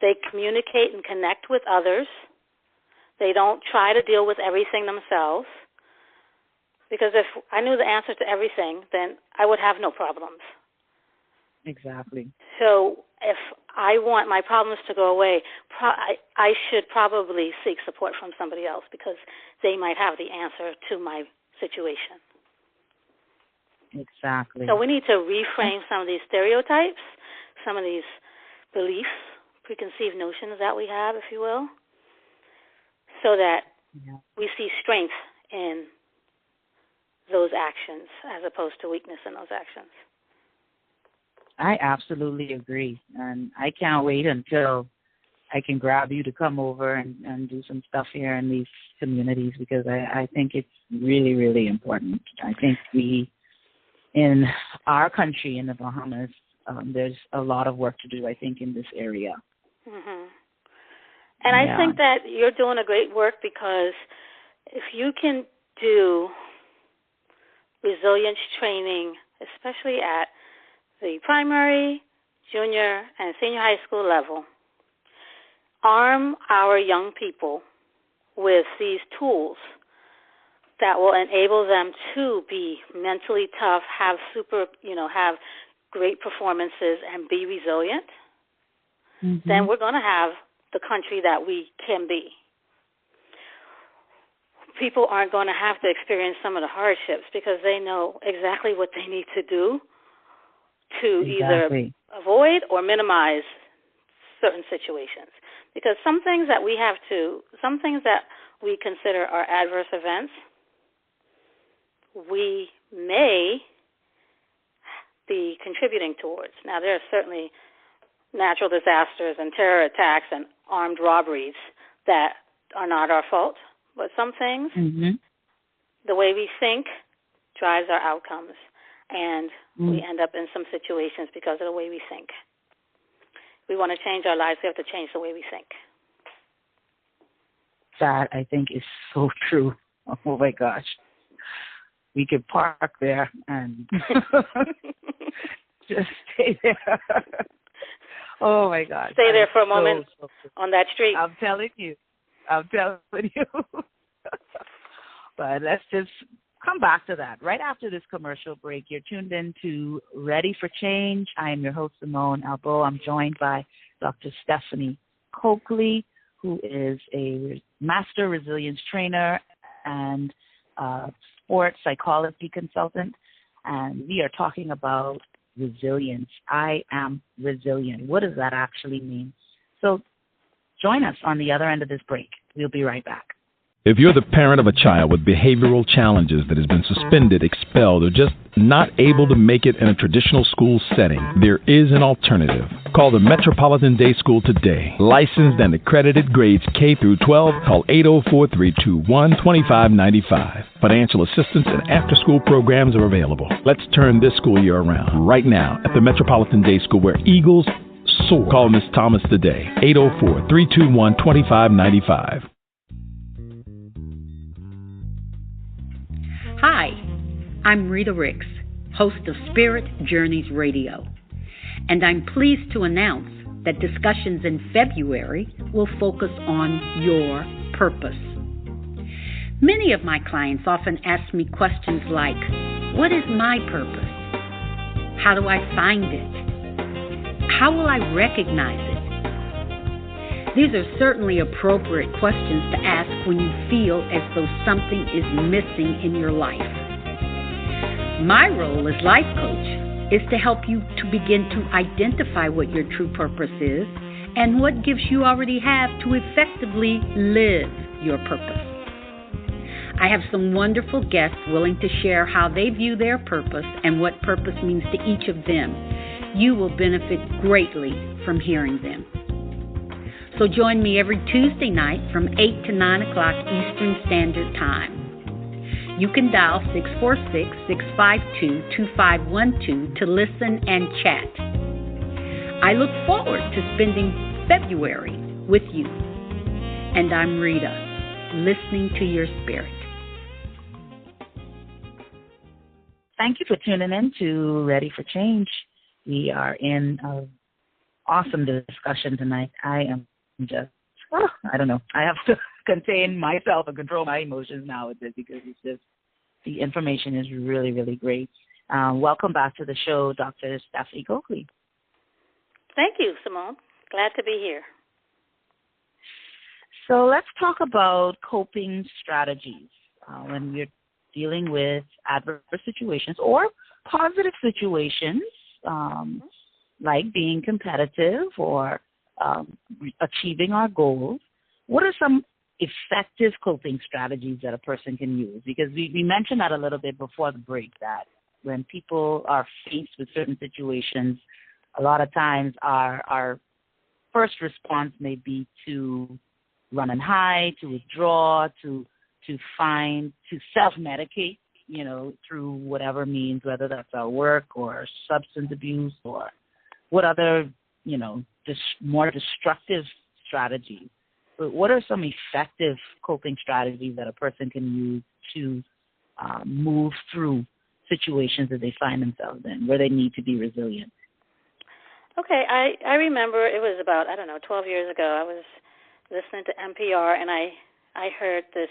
They communicate and connect with others. They don't try to deal with everything themselves. Because if I knew the answer to everything, then I would have no problems. Exactly. So if I want my problems to go away, I should probably seek support from somebody else because they might have the answer to my situation. Exactly. So we need to reframe some of these stereotypes, some of these beliefs, preconceived notions that we have, if you will, so that we see strength in those actions as opposed to weakness in those actions. I absolutely agree. And I can't wait until I can grab you to come over and do some stuff here in these communities because I think it's really, really important. I think in our country, in the Bahamas, there's a lot of work to do, I think, in this area. And I think that you're doing a great work because if you can do resilience training, especially at the primary, junior, and senior high school level, arm our young people with these tools that will enable them to be mentally tough, have great performances, and be resilient, then we're going to have the country that we can be. People aren't going to have to experience some of the hardships because they know exactly what they need to do to either avoid or minimize certain situations. Because some things that we consider are adverse events, we may be contributing towards. Now, there are certainly natural disasters and terror attacks and armed robberies that are not our fault. But some things, the way we think drives our outcomes, and we end up in some situations because of the way we think. We want to change our lives, we have to change the way we think. that I think is so true. Oh, my gosh. We could park there and just stay there. Oh, my gosh. Stay there for a moment on that street. I'm telling you. But let's just come back to that. Right after this commercial break, you're tuned in to Ready for Change. I am your host, Simmone L. I'm joined by Dr. Stephanie Coakley, who is a master resilience trainer and sports psychology consultant. And we are talking about resilience. I am resilient. What does that actually mean? So join us on the other end of this break. We'll be right back. If you're the parent of a child with behavioral challenges that has been suspended, expelled, or just not able to make it in a traditional school setting, there is an alternative. Call the Metropolitan Day School today. Licensed and accredited grades K through 12. Call 804-321-2595. Financial assistance and after-school programs are available. Let's turn this school year around right now at the Metropolitan Day School, where Eagles soar. Call Ms. Thomas today. 804-321-2595. Hi, I'm Rita Ricks, host of Spirit Journeys Radio, and I'm pleased to announce that discussions in February will focus on your purpose. Many of my clients often ask me questions like, what is my purpose? How do I find it? How will I recognize it? These are certainly appropriate questions to ask when you feel as though something is missing in your life. My role as life coach is to help you to begin to identify what your true purpose is and what gifts you already have to effectively live your purpose. I have some wonderful guests willing to share how they view their purpose and what purpose means to each of them. You will benefit greatly from hearing them. So join me every Tuesday night from 8 to 9 o'clock Eastern Standard Time. You can dial 646-652-2512 to listen and chat. I look forward to spending February with you. And I'm Rita, listening to your spirit. Thank you for tuning in to Ready for Change. We are in an awesome discussion tonight. I am just, I don't know. I have to contain myself and control my emotions now with this because it's just, the information is really, really great. Welcome back to the show, Dr. Stephanie Coakley. Thank you, Simmone. Glad to be here. So let's talk about coping strategies when we're dealing with adverse situations or positive situations, like being competitive or achieving our goals. What are some effective coping strategies that a person can use? Because we mentioned that a little bit before the break, that when people are faced with certain situations, a lot of times our first response may be to run and hide, to withdraw, to self-medicate, through whatever means, whether that's our work or substance abuse or what other, more destructive strategies. But what are some effective coping strategies that a person can use to move through situations that they find themselves in, where they need to be resilient? Okay, I remember it was about, 12 years ago. I was listening to NPR, and I heard this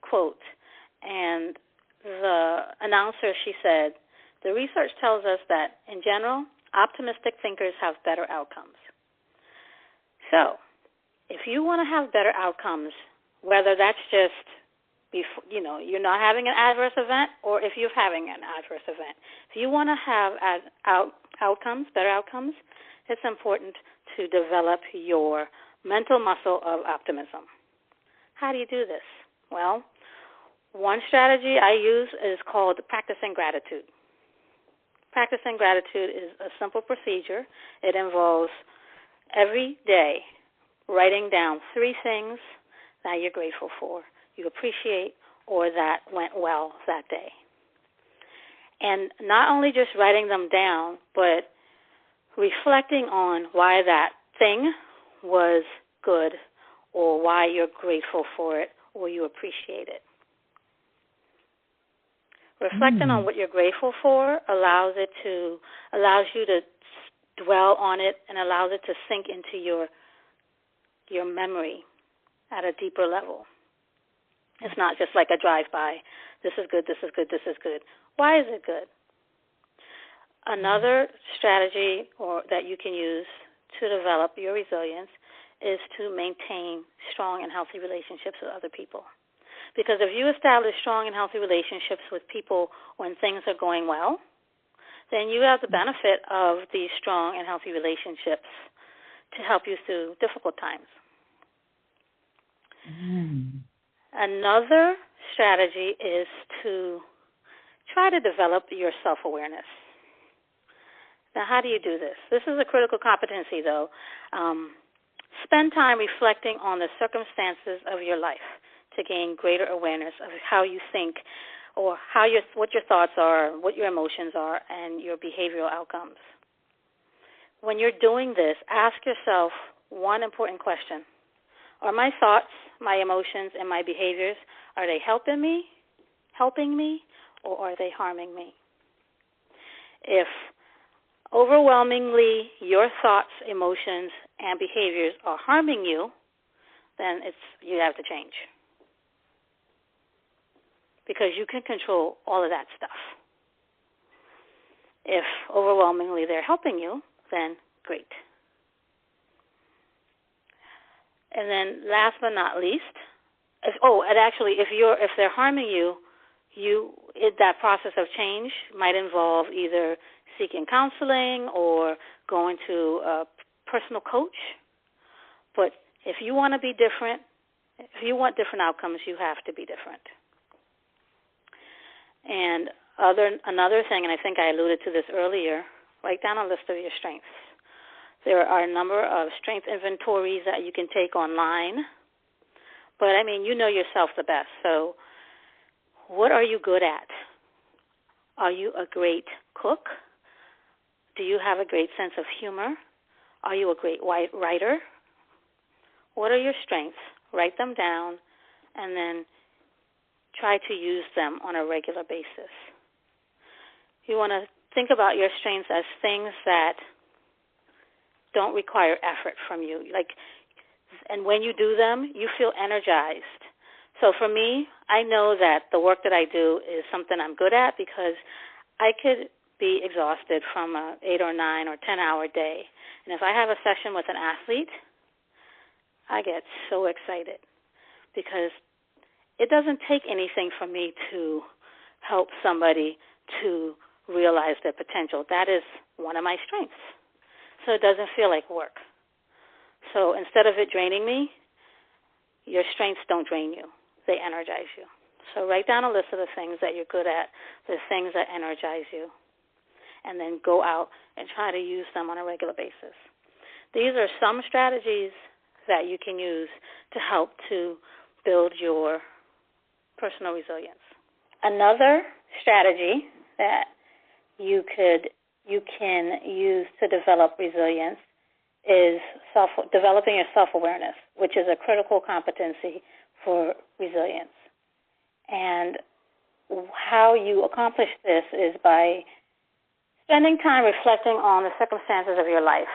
quote, and the announcer, she said, the research tells us that, in general, optimistic thinkers have better outcomes. So, if you want to have better outcomes, whether that's just, you're not having an adverse event, or if you're having an adverse event, if you want to have better outcomes, it's important to develop your mental muscle of optimism. How do you do this? Well, one strategy I use is called practicing gratitude. Practicing gratitude is a simple procedure. It involves every day writing down 3 things that you're grateful for, you appreciate, or that went well that day. And not only just writing them down, but reflecting on why that thing was good or why you're grateful for it or you appreciate it. Reflecting on what you're grateful for allows you to dwell on it and allows it to sink into your memory at a deeper level. It's not just like a drive-by. This is good, this is good, this is good. Why is it good? Another strategy that you can use to develop your resilience is to maintain strong and healthy relationships with other people. Because if you establish strong and healthy relationships with people when things are going well, then you have the benefit of these strong and healthy relationships to help you through difficult times. Another strategy is to try to develop your self-awareness. Now, how do you do this? This is a critical competency, though. Spend time reflecting on the circumstances of your life to gain greater awareness of how you think or what your thoughts are, what your emotions are, and your behavioral outcomes. When you're doing this, ask yourself one important question. Are my thoughts, my emotions, and my behaviors, are they helping me, or are they harming me? If overwhelmingly your thoughts, emotions, and behaviors are harming you, then you have to change. Because you can control all of that stuff. If overwhelmingly they're helping you, then great. And then last but not least, if they're harming you, that process of change might involve either seeking counseling or going to a personal coach. But if you want to be different, if you want different outcomes, you have to be different. And another thing, and I think I alluded to this earlier, write down a list of your strengths. There are a number of strength inventories that you can take online. But, you know yourself the best. So what are you good at? Are you a great cook? Do you have a great sense of humor? Are you a great writer? What are your strengths? Write them down and then try to use them on a regular basis. You want to think about your strengths as things that don't require effort from you. And when you do them, you feel energized. So for me, I know that the work that I do is something I'm good at because I could be exhausted from an 8 or 9 or 10-hour day. And if I have a session with an athlete, I get so excited because it doesn't take anything from me to help somebody to realize their potential. That is one of my strengths. So it doesn't feel like work. So instead of it draining me, your strengths don't drain you. They energize you. So write down a list of the things that you're good at, the things that energize you, and then go out and try to use them on a regular basis. These are some strategies that you can use to help to build your personal resilience. Another strategy that you can use to develop resilience is developing your self-awareness, which is a critical competency for resilience. And how you accomplish this is by spending time reflecting on the circumstances of your life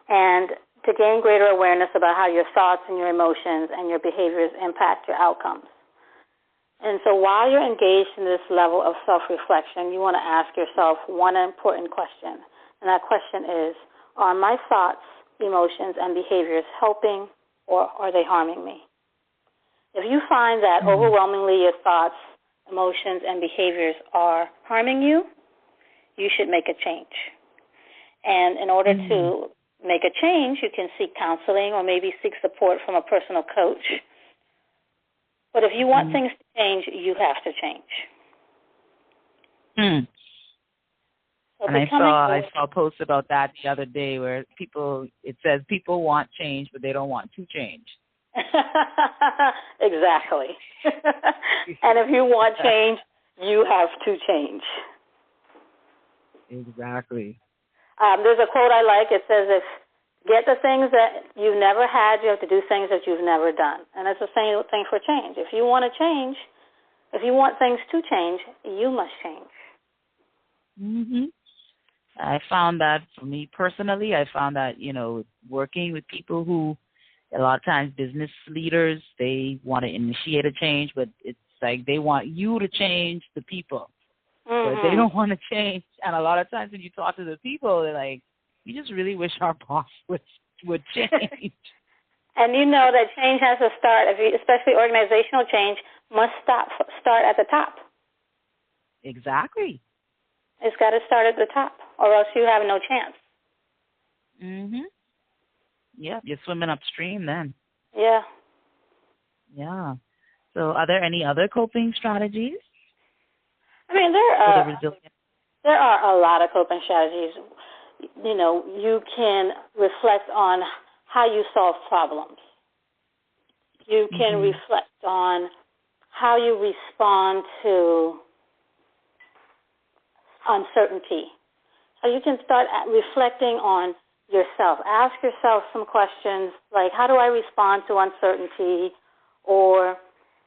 and to gain greater awareness about how your thoughts and your emotions and your behaviors impact your outcomes. And so while you're engaged in this level of self-reflection, you want to ask yourself one important question. And that question is, are my thoughts, emotions, and behaviors helping or are they harming me? If you find that overwhelmingly your thoughts, emotions, and behaviors are harming you, you should make a change. And in order to make a change, you can seek counseling or maybe seek support from a personal coach. But if you want things to change, you have to change. So and I saw a post about that the other day where it says people want change, but they don't want to change. Exactly. And if you want change, you have to change. Exactly. There's a quote I like. It says, if get the things that you've never had. You have to do things that you've never done. And it's the same thing for change. If you want to change, if you want things to change, you must change. Mm-hmm. I found that for me personally, working with people who, a lot of times business leaders, they want to initiate a change, but it's like they want you to change the people. But they don't want to change. And a lot of times when you talk to the people, they're like, you just really wish our boss would change. And you know that change has to start, especially organizational change, must start at the top. Exactly. It's got to start at the top, or else you have no chance. Mhm. Yeah, you're swimming upstream then. Yeah. Yeah. So, are there any other coping strategies? I mean, there are a lot of coping strategies. You know, you can reflect on how you solve problems. You can reflect on how you respond to uncertainty. So you can start reflecting on yourself. Ask yourself some questions like, how do I respond to uncertainty? Or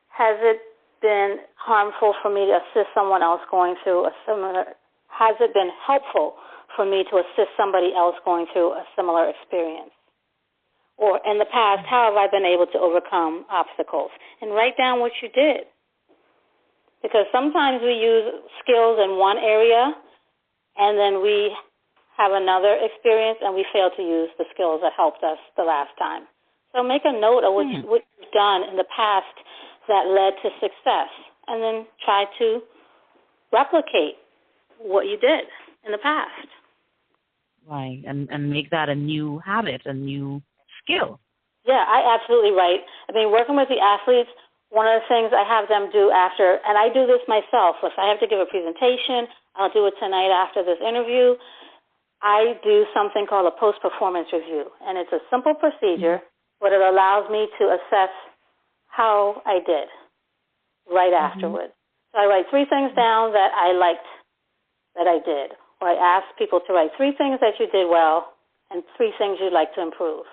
has it been harmful for me to assist someone else going through a similar, has it been helpful for me to assist somebody else going through a similar experience? Or in the past, how have I been able to overcome obstacles? And write down what you did. Because sometimes we use skills in one area and then we have another experience and we fail to use the skills that helped us the last time. So make a note of what you've done in the past that led to success, and then try to replicate what you did in the past. Right, and make that a new habit, a new skill. Yeah, I absolutely right. I mean, working with the athletes, one of the things I have them do after, and I do this myself, if I have to give a presentation, I'll do it tonight after this interview, I do something called a post-performance review, and it's a simple procedure, but it allows me to assess how I did right afterwards. So I write 3 things down that I liked that I did, or I ask people to write 3 things that you did well and 3 things you'd like to improve.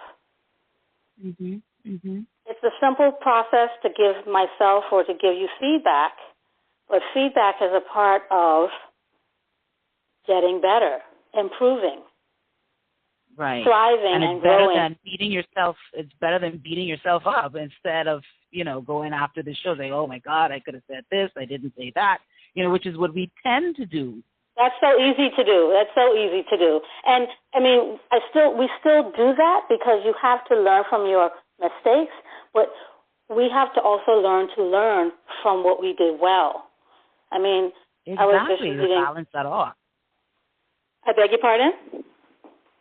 It's a simple process to give myself or to give you feedback, but feedback is a part of getting better, improving, right, thriving, and growing. It's better than beating yourself up instead of, going after the show saying, oh my God, I could have said this, I didn't say that, which is what we tend to do. That's so easy to do. And I mean, we still do that because you have to learn from your mistakes, but we have to also learn from what we did well. I mean, exactly, I was just reading, to balance that off. I beg your pardon?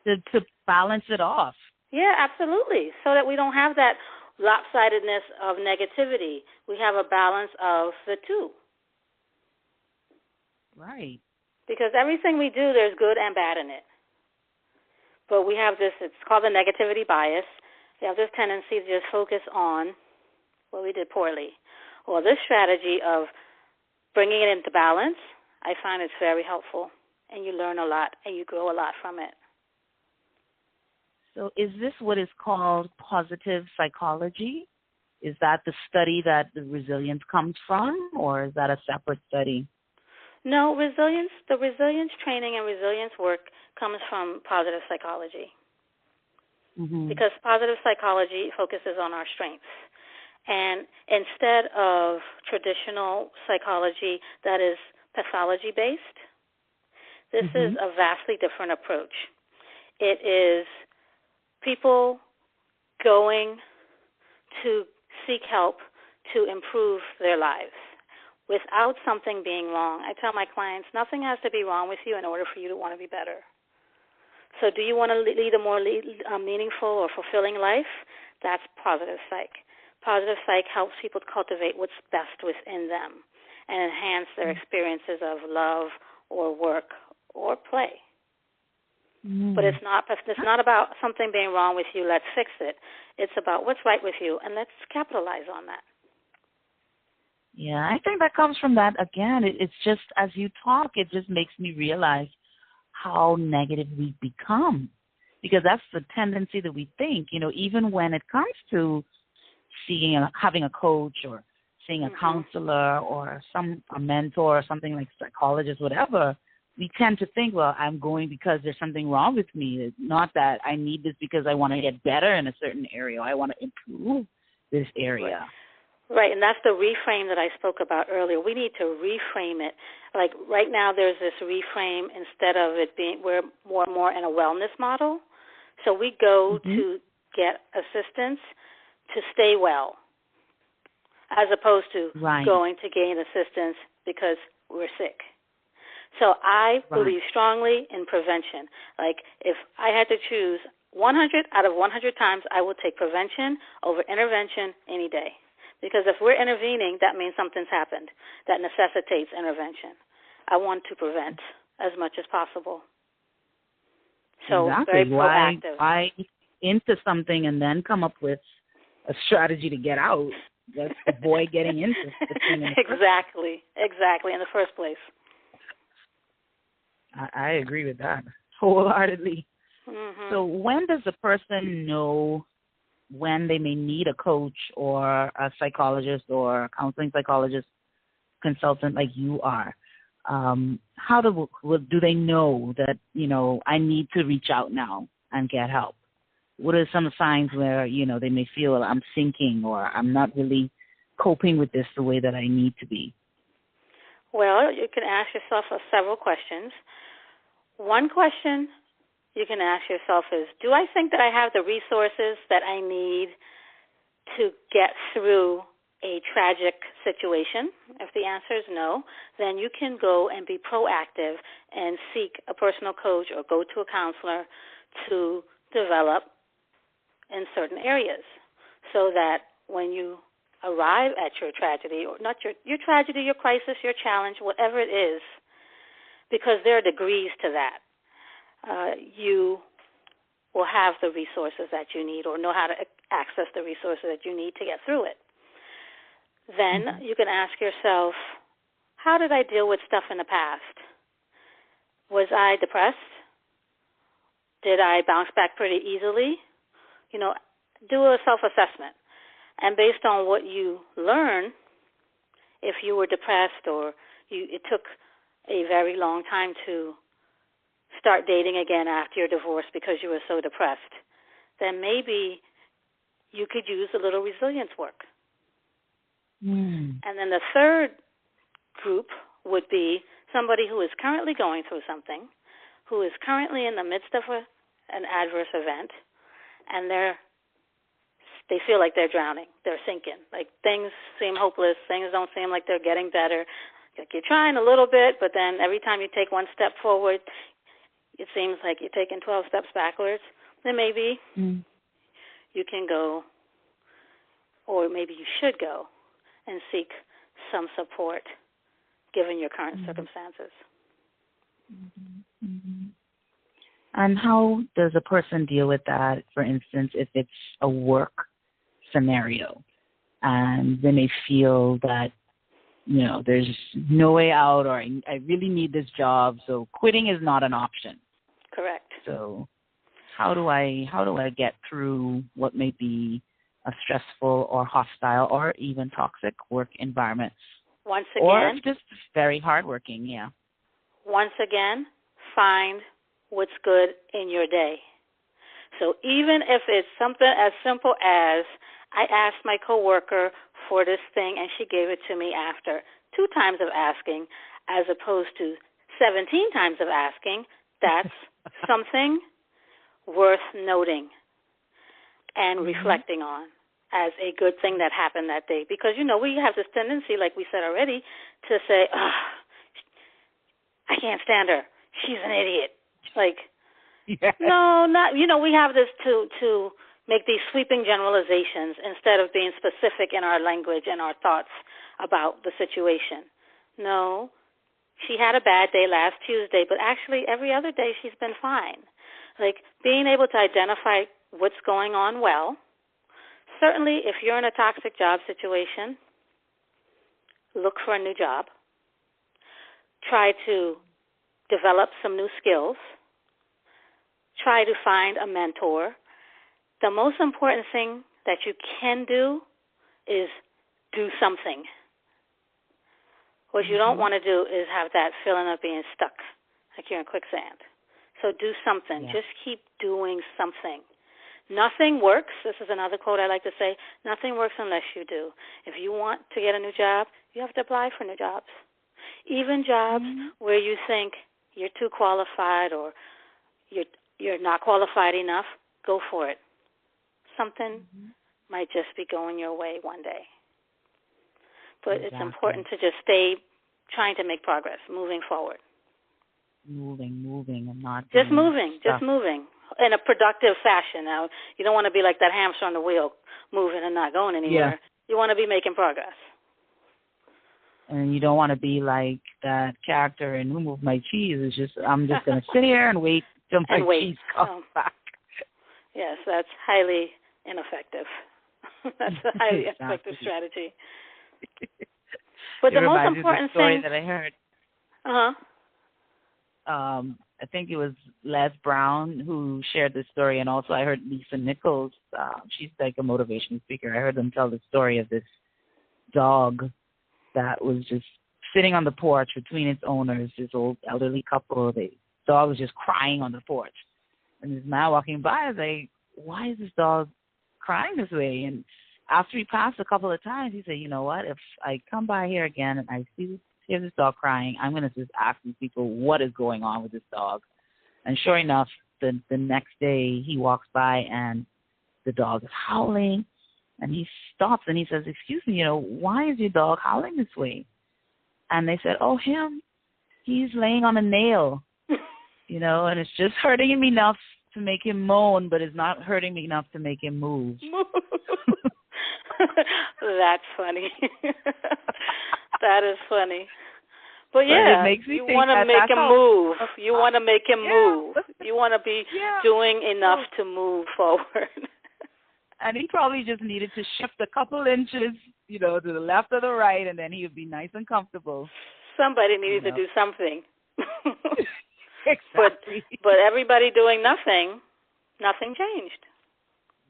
To balance it off. Yeah, absolutely. So that we don't have that lopsidedness of negativity. We have a balance of the two. Right. Because everything we do, there's good and bad in it. But we have this, it's called the negativity bias. We have this tendency to just focus on what we did poorly. Well, this strategy of bringing it into balance, I find it's very helpful. And you learn a lot, and you grow a lot from it. So is this what is called positive psychology? Is that the study that the resilience comes from, or is that a separate study? No, the resilience training and resilience work comes from positive psychology. Because positive psychology focuses on our strengths. And instead of traditional psychology that is pathology-based, this is a vastly different approach. It is people going to seek help to improve their lives without something being wrong. I tell my clients, nothing has to be wrong with you in order for you to want to be better. So do you want to lead a more meaningful or fulfilling life? That's positive psych. Positive psych helps people cultivate what's best within them and enhance their experiences of love or work or play. But it's not about something being wrong with you, let's fix it. It's about what's right with you, and let's capitalize on that. Yeah, I think that comes from that. Again, it's just, as you talk, it just makes me realize how negative we become. because that's the tendency that we think, even when it comes to having a coach or seeing a counselor or a mentor or something like psychologist, whatever, we tend to think, well, I'm going because there's something wrong with me. It's not that I need this because I want to get better in a certain area. I want to improve this area. Right, and that's the reframe that I spoke about earlier. We need to reframe it. Like right now there's this reframe, instead of it being, we're more and more in a wellness model. So we go to get assistance to stay well, as opposed to going to gain assistance because we're sick. So I believe strongly in prevention. Like if I had to choose 100 out of 100 times, I will take prevention over intervention any day. Because if we're intervening, that means something's happened that necessitates intervention. I want to prevent as much as possible. So very proactive. Why into something and then come up with a strategy to get out? Let's avoid getting into the thing. Exactly, in the first place. I agree with that wholeheartedly. So when does a person know when they may need a coach or a psychologist or a counseling psychologist consultant like you are? How do they know that, I need to reach out now and get help? What are some signs where, they may feel I'm sinking or I'm not really coping with this the way that I need to be? Well, you can ask yourself several questions. One question you can ask yourself is, do I think that I have the resources that I need to get through a tragic situation? If the answer is no, then you can go and be proactive and seek a personal coach or go to a counselor to develop in certain areas, so that when you arrive at your tragedy, or not your tragedy, your crisis, your challenge, whatever it is, because there are degrees to that, you will have the resources that you need or know how to access the resources that you need to get through it. Then you can ask yourself, how did I deal with stuff in the past? Was I depressed? Did I bounce back pretty easily? Do a self-assessment. And based on what you learn, if you were depressed or it took a very long time to start dating again after your divorce because you were so depressed, then maybe you could use a little resilience work. And then the third group would be somebody who is currently going through something, who is currently in the midst of an adverse event, and they feel like they're drowning, they're sinking, like things seem hopeless, things don't seem like they're getting better. Like you're trying a little bit, but then every time you take one step forward, it seems like you're taking 12 steps backwards. Then maybe you can go, or maybe you should go, and seek some support given your current circumstances. And how does a person deal with that, for instance, if it's a work scenario and they may feel that, there's no way out, or I really need this job, so quitting is not an option. Correct. So how do I get through what may be a stressful or hostile or even toxic work environment? Once again, or just very hardworking, Once again, find what's good in your day. So even if it's something as simple as I asked my coworker for this thing and she gave it to me after 2 times of asking as opposed to 17 times of asking, that's something worth noting and reflecting on as a good thing that happened that day. Because, we have this tendency, like we said already, to say, I can't stand her. She's an idiot. No, not, we have this to make these sweeping generalizations instead of being specific in our language and our thoughts about the situation. No, she had a bad day last Tuesday, but actually every other day she's been fine. Being able to identify what's going on well. Certainly, if you're in a toxic job situation, look for a new job. Try to develop some new skills. try to find a mentor. The most important thing that you can do is do something. What you don't want to do is have that feeling of being stuck, like you're in quicksand. So do something. Yeah. Just keep doing something. Nothing works. This is another quote I like to say. Nothing works unless you do. If you want to get a new job, you have to apply for new jobs. Even jobs where you think you're too qualified or you're not qualified enough, go for it. Something might just be going your way one day. But It's important to just stay trying to make progress, moving forward. Moving, and not just moving in a productive fashion. Now, you don't want to be like that hamster on the wheel, moving and not going anywhere. Yeah. You want to be making progress. And you don't want to be like that character in Who Moved My Cheese. It's just, I'm just going to sit here and wait till my cheese comes back. Yes, that's highly ineffective. That's a highly ineffective strategy. But the most important thing that I heard. Uh-huh. I think it was Les Brown who shared this story, and also I heard Lisa Nichols. She's like a motivational speaker. I heard them tell the story of this dog that was just sitting on the porch between its owners, this old elderly couple. The dog was just crying on the porch. And this man walking by was like, why is this dog crying this way? And after he passed a couple of times, he said, you know what, if I come by here again and I hear this dog crying, I'm going to just ask these people what is going on with this dog. And sure enough, the next day he walks by and the dog is howling. And he stops and he says, excuse me, why is your dog howling this way? And they said, oh, he's laying on a nail, and it's just hurting him enough to make him moan, but it's not hurting me enough to make him move. That's funny. That is funny. But yeah, you want to make him move. You want to make him move. You want to be doing enough to move forward. And he probably just needed to shift a couple inches, to the left or the right, and then he would be nice and comfortable. Somebody needed to do something. Exactly. But everybody doing nothing changed.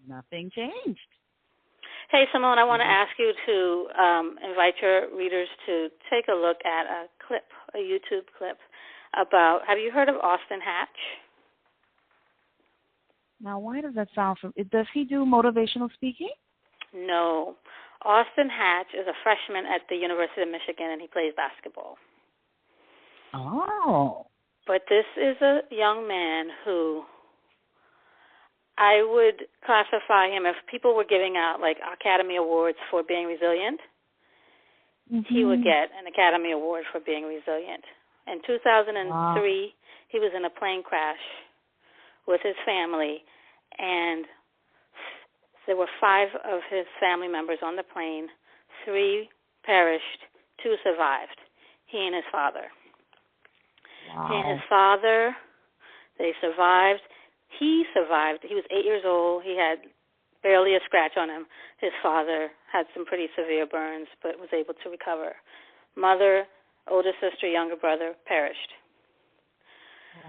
Nothing changed. Hey, Simmone, I want to ask you to invite your readers to take a look at a YouTube clip about, have you heard of Austin Hatch? Now, why does that sound familiar? Does he do motivational speaking? No. Austin Hatch is a freshman at the University of Michigan, and he plays basketball. Oh. But this is a young man who I would classify him, if people were giving out like Academy Awards for being resilient, he would get an Academy Award for being resilient. In 2003, he was in a plane crash with his family, and there were 5 of his family members on the plane. 3 perished, 2 survived, he and his father. Wow. He and his father, they survived. He survived. He was 8 years old. He had barely a scratch on him. His father had some pretty severe burns, but was able to recover. Mother, older sister, younger brother perished.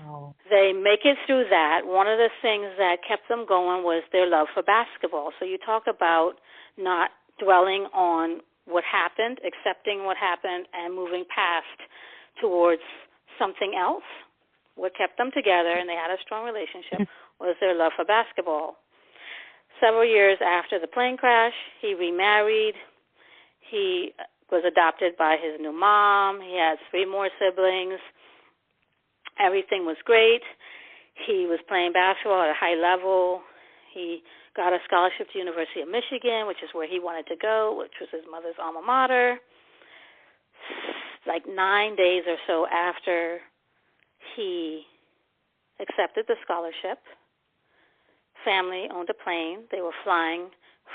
Wow. They make it through that. One of the things that kept them going was their love for basketball. So you talk about not dwelling on what happened, accepting what happened, and moving past towards something else. What kept them together, and they had a strong relationship, was their love for basketball. Several years after the plane crash, he remarried. He was adopted by his new mom. He had 3 more siblings. Everything was great. He was playing basketball at a high level. He got a scholarship to University of Michigan, which is where he wanted to go, which was his mother's alma mater. Like 9 days or so after he accepted the scholarship, family owned a plane. They were flying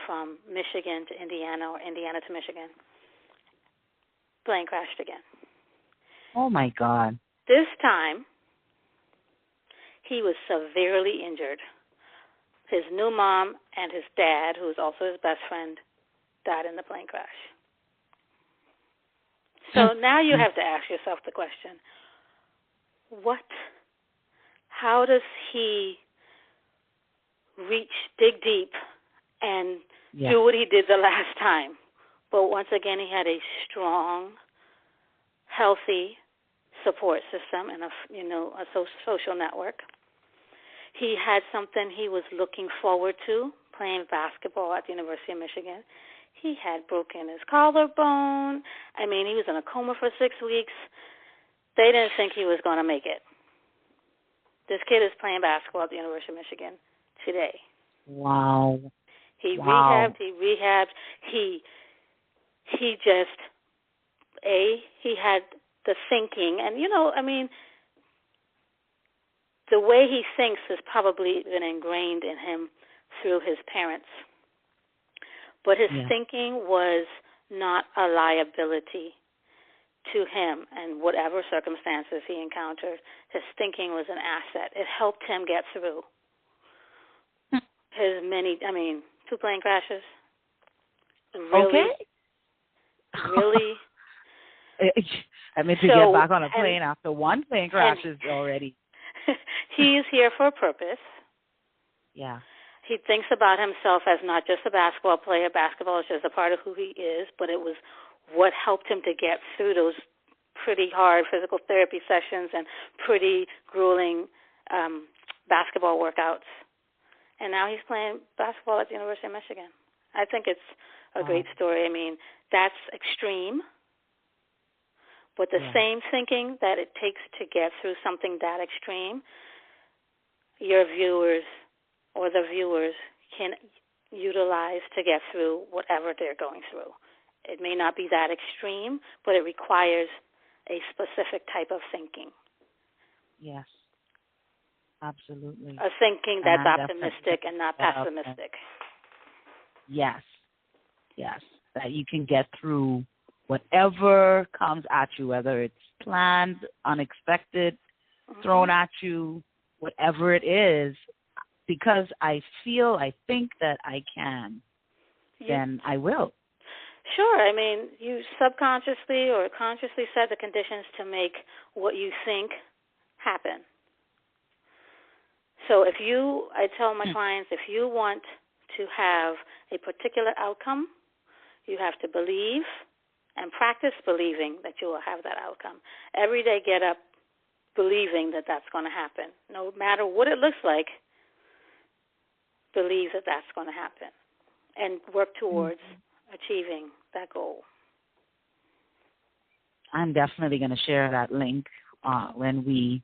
from Michigan to Indiana or Indiana to Michigan. Plane crashed again. Oh, my God. This time, he was severely injured. His new mom and his dad, who was also his best friend, died in the plane crash. So now you have to ask yourself the question, how does he dig deep, and do what he did the last time. But once again, he had a strong, healthy support system and a social network. He had something he was looking forward to, playing basketball at the University of Michigan. He had broken his collarbone. I mean, he was in a coma for 6 weeks. They didn't think he was going to make it. This kid is playing basketball at the University of Michigan today. Wow. He rehabbed. He just, he had the thinking. And, the way he thinks has probably been ingrained in him through his parents. But his thinking was not a liability to him, and whatever circumstances he encountered, his thinking was an asset. It helped him get through his 2 plane crashes. Really? I mean, to get back on a plane after 1 plane crash is already. He's here for a purpose. Yeah. He thinks about himself as not just a basketball player. Basketball is just a part of who he is, but it was what helped him to get through those pretty hard physical therapy sessions and pretty grueling basketball workouts. And now he's playing basketball at the University of Michigan. I think it's a great story. I mean, that's extreme, but the same thinking that it takes to get through something that extreme, your viewers or the viewers can utilize to get through whatever they're going through. It may not be that extreme, but it requires a specific type of thinking. Yes, absolutely. A thinking that's optimistic and not pessimistic. Yes, that you can get through whatever comes at you, whether it's planned, unexpected, thrown at you, whatever it is, because I think that I can, then I will. Sure. I mean, you subconsciously or consciously set the conditions to make what you think happen. So I tell my clients, if you want to have a particular outcome, you have to believe and practice believing that you will have that outcome. Every day get up believing that that's going to happen. No matter what it looks like, believe that that's going to happen and work towards achieving that goal. I'm definitely going to share that link when we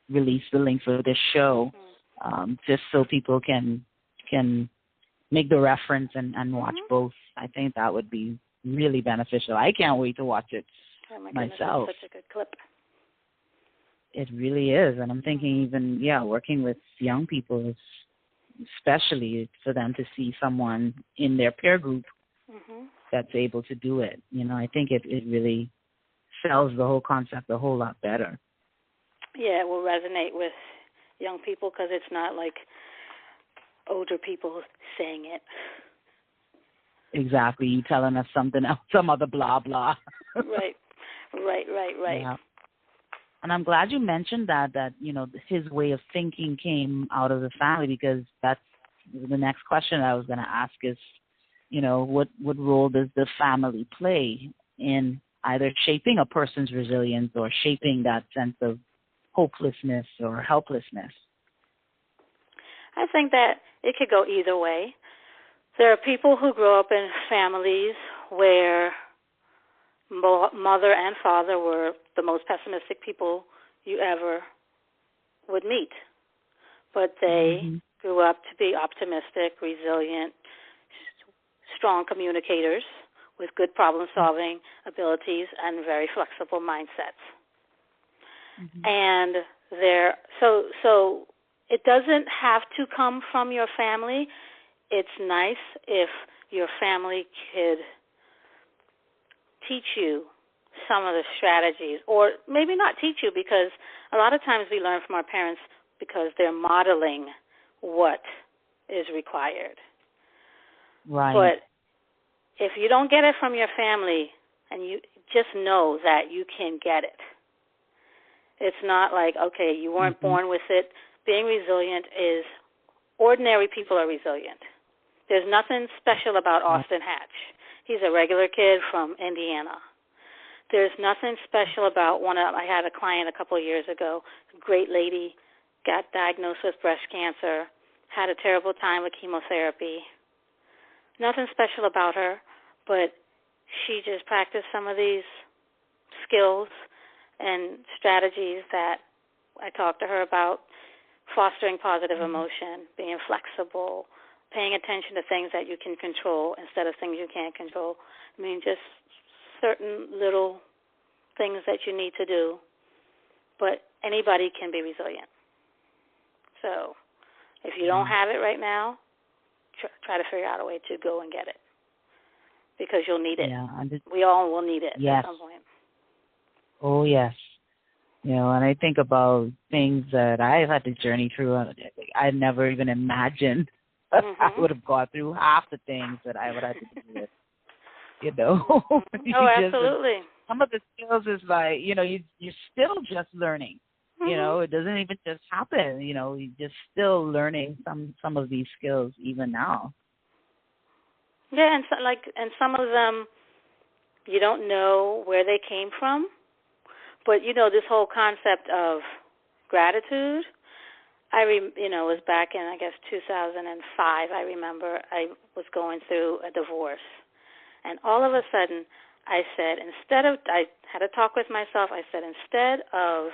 release the link for this show, just so people can make the reference and watch both. I think that would be really beneficial. I can't wait to watch it myself. It's such a good clip. It really is. And I'm thinking even, working with young people, especially for them to see someone in their peer group that's able to do it. I think it really sells the whole concept a whole lot better. Yeah, it will resonate with young people because it's not like older people saying it. Exactly. You telling us something else, some other blah, blah. Right. Yeah. And I'm glad you mentioned that his way of thinking came out of the family, because that's the next question I was going to ask is, what role does the family play in either shaping a person's resilience or shaping that sense of hopelessness or helplessness? I think that it could go either way. There are people who grow up in families where mother and father were the most pessimistic people you ever would meet. But they grew up to be optimistic, resilient, strong communicators with good problem-solving abilities and very flexible mindsets. And so it doesn't have to come from your family. It's nice if your family could teach you some of the strategies, or maybe not teach you, because a lot of times we learn from our parents because they're modeling what is required. Right. But if you don't get it from your family, and you just know that you can get it. It's not like, okay, you weren't born with it. Being resilient is ordinary people are resilient. There's nothing special about Austin Hatch. He's a regular kid from Indiana. There's nothing special about I had a client a couple of years ago, a great lady, got diagnosed with breast cancer, had a terrible time with chemotherapy. Nothing special about her, but she just practiced some of these skills and strategies that I talked to her about, fostering positive emotion, being flexible, paying attention to things that you can control instead of things you can't control. I mean, just certain little things that you need to do, but anybody can be resilient. So if you don't have it right now, try to figure out a way to go and get it, because you'll need it. Yeah, we all will need it at some point. Oh, yes. You know, and I think about things that I've had to journey through. I never even imagined I would have gone through half the things that I would have to do with, you know. Oh, absolutely. Some of the skills is like, you know, you're still just learning. You know, it doesn't even just happen. You know, you're just still learning some of these skills even now. Yeah, and some of them you don't know where they came from, but you know, this whole concept of gratitude. It was back in, I guess, 2005. I remember I was going through a divorce, and all of a sudden, I said, I had a talk with myself. I said, instead of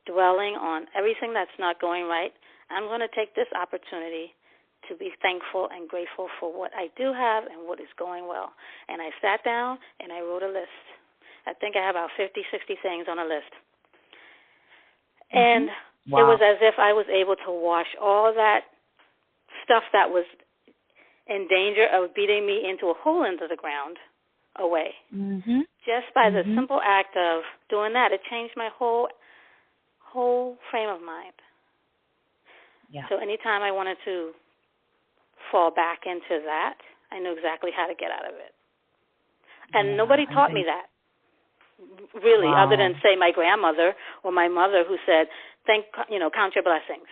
dwelling on everything that's not going right, I'm going to take this opportunity to be thankful and grateful for what I do have and what is going well. And I sat down and I wrote a list. I think I have about 50, 60 things on a list. And it was as if I was able to wash all that stuff that was in danger of beating me into a hole into the ground away. Just by the simple act of doing that, it changed my whole frame of mind. Yeah. So anytime I wanted to fall back into that, I knew exactly how to get out of it. And nobody taught me that, really, other than, say, my grandmother or my mother, who said, count your blessings.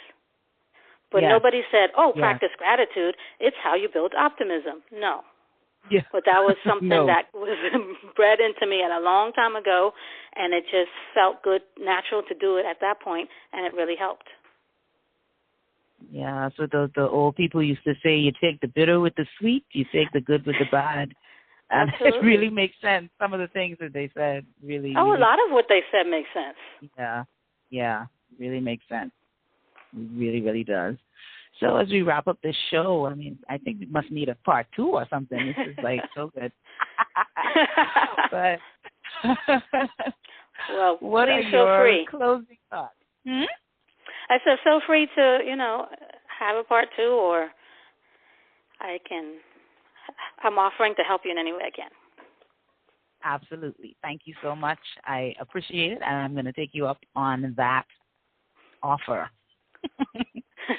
But nobody said, practice gratitude. It's how you build optimism. No. Yeah. But that was something that was bred into me a long time ago, and it just felt good, natural to do it at that point, and it really helped. Yeah, so the old people used to say, you take the bitter with the sweet, you take the good with the bad. And it really makes sense. Some of the things that they said really... a lot of what they said makes sense. Yeah, really makes sense. It really, really does. So as we wrap up this show, I mean, I think we must need a part 2 or something. This is like so good. But well, what are your closing thoughts? I said, feel free to, have a part 2, or I'm offering to help you in any way I can. Absolutely. Thank you so much. I appreciate it, and I'm going to take you up on that offer.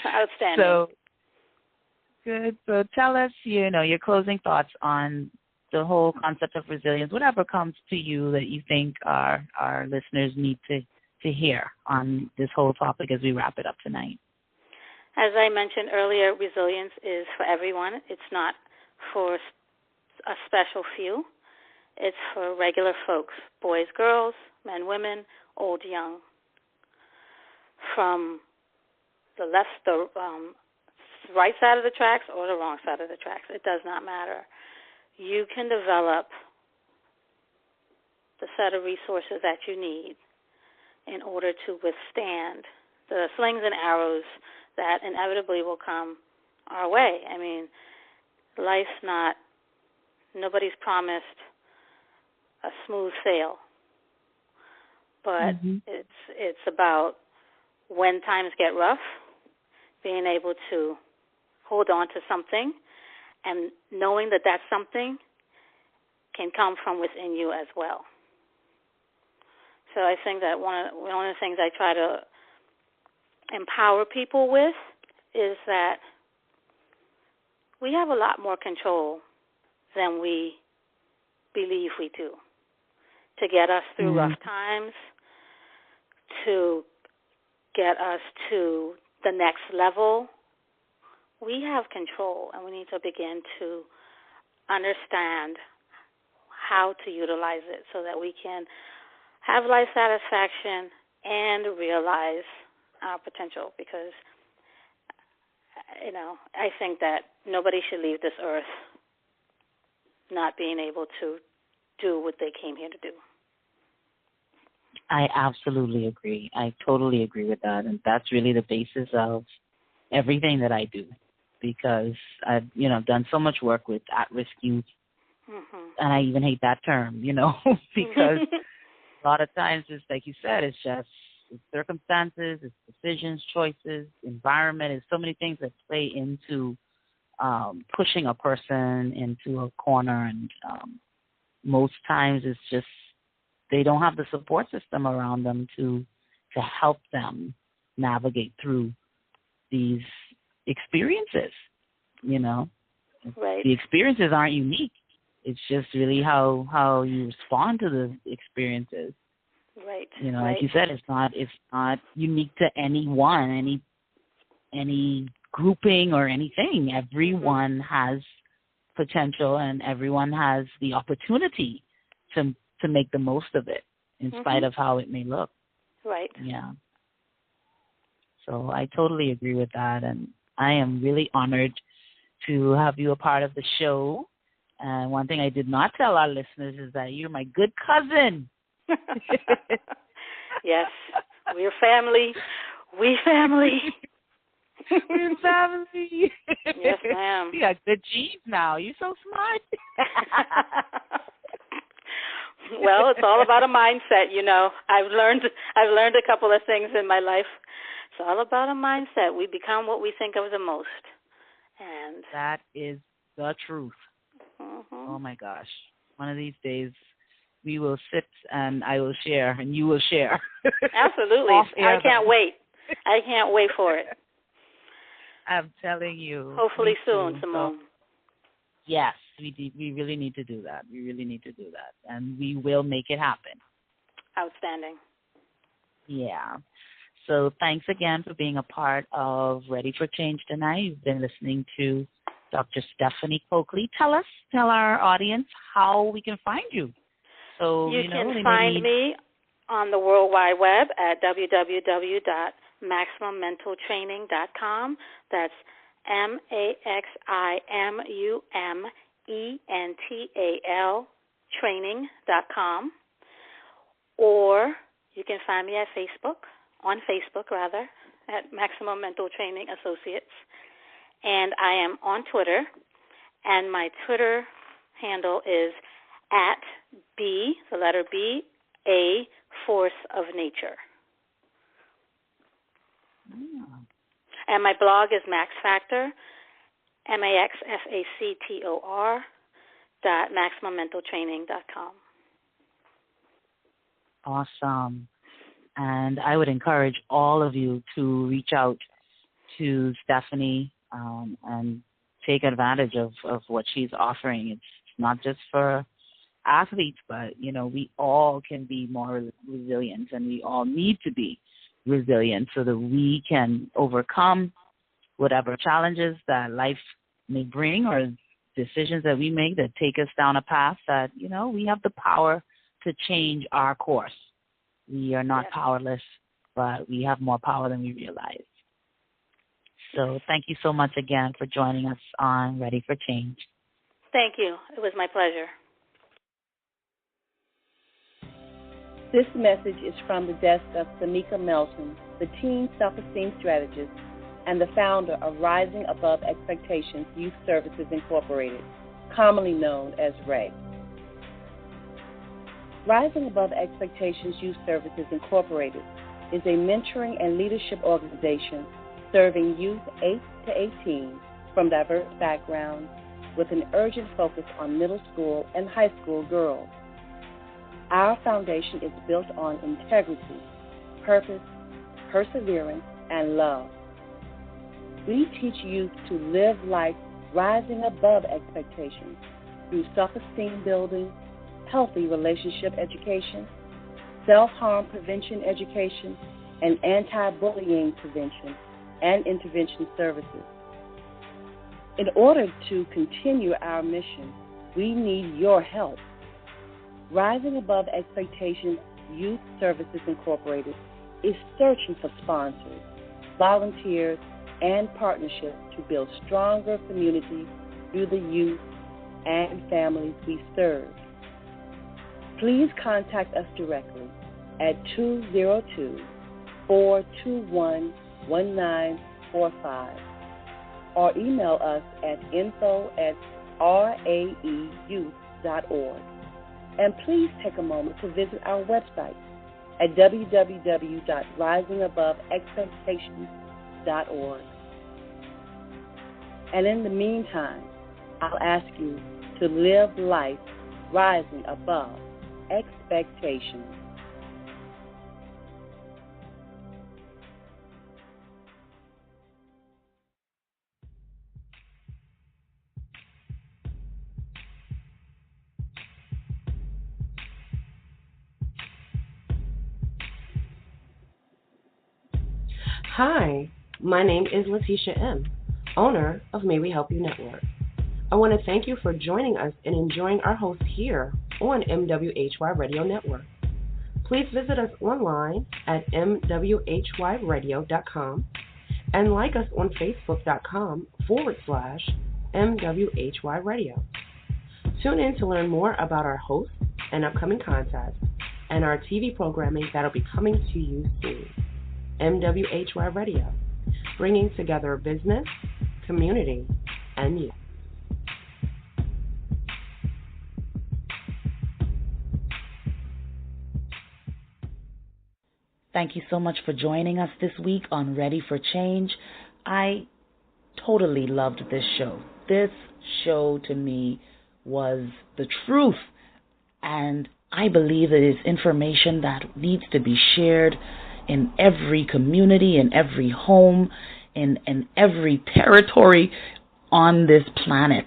Outstanding. So, good. So tell us, your closing thoughts on the whole concept of resilience, whatever comes to you that you think our listeners need to hear on this whole topic as we wrap it up tonight. As I mentioned earlier, resilience is for everyone. It's not for a special few. It's for regular folks, boys, girls, men, women, old, young. From the right side of the tracks or the wrong side of the tracks, it does not matter. You can develop the set of resources that you need in order to withstand the slings and arrows that inevitably will come our way. I mean, nobody's promised a smooth sail, but it's about when times get rough, being able to hold on to something and knowing that that something can come from within you as well. So I think that one of the things I try to empower people with is that we have a lot more control than we believe we do to get us through rough times, to get us to the next level we have control, and we need to begin to understand how to utilize it so that we can have life satisfaction and realize our potential, because, I think that nobody should leave this earth not being able to do what they came here to do. I absolutely agree. I totally agree with that, and that's really the basis of everything that I do, because I've, done so much work with at-risk youth, and I even hate that term, because a lot of times, it's like you said, it's just circumstances, it's decisions, choices, environment, it's so many things that play into pushing a person into a corner, and most times it's just they don't have the support system around them to help them navigate through these experiences, Right. The experiences aren't unique. It's just really how you respond to the experiences. Right. Like you said, it's not unique to anyone, any grouping or anything. Everyone has potential, and everyone has the opportunity to make the most of it, in spite of how it may look. Right. Yeah. So I totally agree with that, and I am really honored to have you a part of the show. And one thing I did not tell our listeners is that you're my good cousin. Yes, we're family. We family. We're family. Yes, ma'am. You got good genes now. You're so smart. Well, it's all about a mindset, I've learned a couple of things in my life. It's all about a mindset. We become what we think of the most. And that is the truth. Oh my gosh. One of these days we will sit and I will share and you will share. Absolutely. I can't wait. I can't wait for it. I'm telling you. Hopefully soon, Simmone. Yes, we really need to do that. We really need to do that. And we will make it happen. Outstanding. Yeah. So thanks again for being a part of Ready for Change tonight. You've been listening to Dr. Stephanie Coakley. Tell our audience how we can find you. So you can find me on the World Wide Web at www.maximummentaltraining.com. That's MAXIMUMENTAL training.com. Or you can find me at on Facebook at Maximum Mental Training Associates. And I am on Twitter, and my Twitter handle is at B, the letter B, A Force of Nature. And my blog is Max Factor, MAXFACTOR .MaximumMentalTraining.com. Awesome. And I would encourage all of you to reach out to Stephanie and take advantage of what she's offering. It's not just for athletes, but, we all can be more resilient, and we all need to be resilient so that we can overcome whatever challenges that life may bring or decisions that we make that take us down a path that, we have the power to change our course. We are not powerless, but we have more power than we realize. So thank you so much again for joining us on Ready for Change. Thank you. It was my pleasure. This message is from the desk of Tamika Melton, the teen self-esteem strategist and the founder of Rising Above Expectations Youth Services Incorporated, commonly known as RAY. Rising Above Expectations Youth Services Incorporated is a mentoring and leadership organization serving youth 8 to 18 from diverse backgrounds with an urgent focus on middle school and high school girls. Our foundation is built on integrity, purpose, perseverance, and love. We teach youth to live life rising above expectations through self-esteem building, healthy relationship education, self-harm prevention education, and anti-bullying prevention and intervention services. In order to continue our mission, we need your help. Rising Above Expectations Youth Services Incorporated is searching for sponsors, volunteers, and partnerships to build stronger communities through the youth and families we serve. Please contact us directly at 202-421-1945 or email us at info@raeyouth.org. And please take a moment to visit our website at www.risingabove.expectations.org. And in the meantime, I'll ask you to live life rising above expectations. Hi, my name is Letitia M., owner of May We Help You Network. I want to thank you for joining us and enjoying our host here on MWHY Radio Network. Please visit us online at mwhyradio.com and like us on facebook.com/MWHY Radio. Tune in to learn more about our hosts and upcoming contests and our TV programming that'll be coming to you soon. MWHY Radio, bringing together business, community, and youth. Thank you so much for joining us this week on Ready for Change. I totally loved this show. This show to me was the truth, and I believe it is information that needs to be shared in every community, in every home, in every territory on this planet.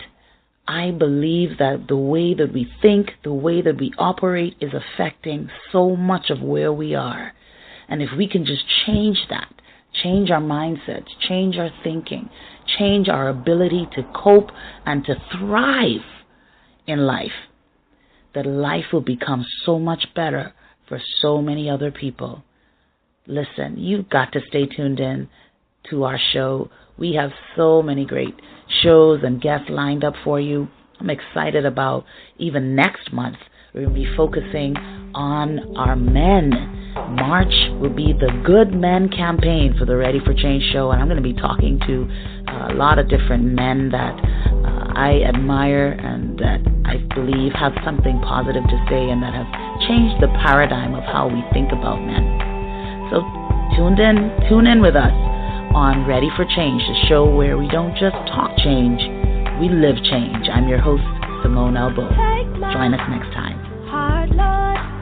I believe that the way that we think, the way that we operate is affecting so much of where we are. And if we can just change that, change our mindsets, change our thinking, change our ability to cope and to thrive in life, that life will become so much better for so many other people. Listen, you've got to stay tuned in to our show. We have so many great shows and guests lined up for you. I'm excited about even next month. We're going to be focusing on our men. March will be the Good Men campaign for the Ready for Change show, and I'm going to be talking to a lot of different men that I admire and that I believe have something positive to say and that have changed the paradigm of how we think about men. So tune in with us on Ready for Change, the show where we don't just talk change, we live change. I'm your host, Simmone L. Bowe. Join us next time. Hard Lord.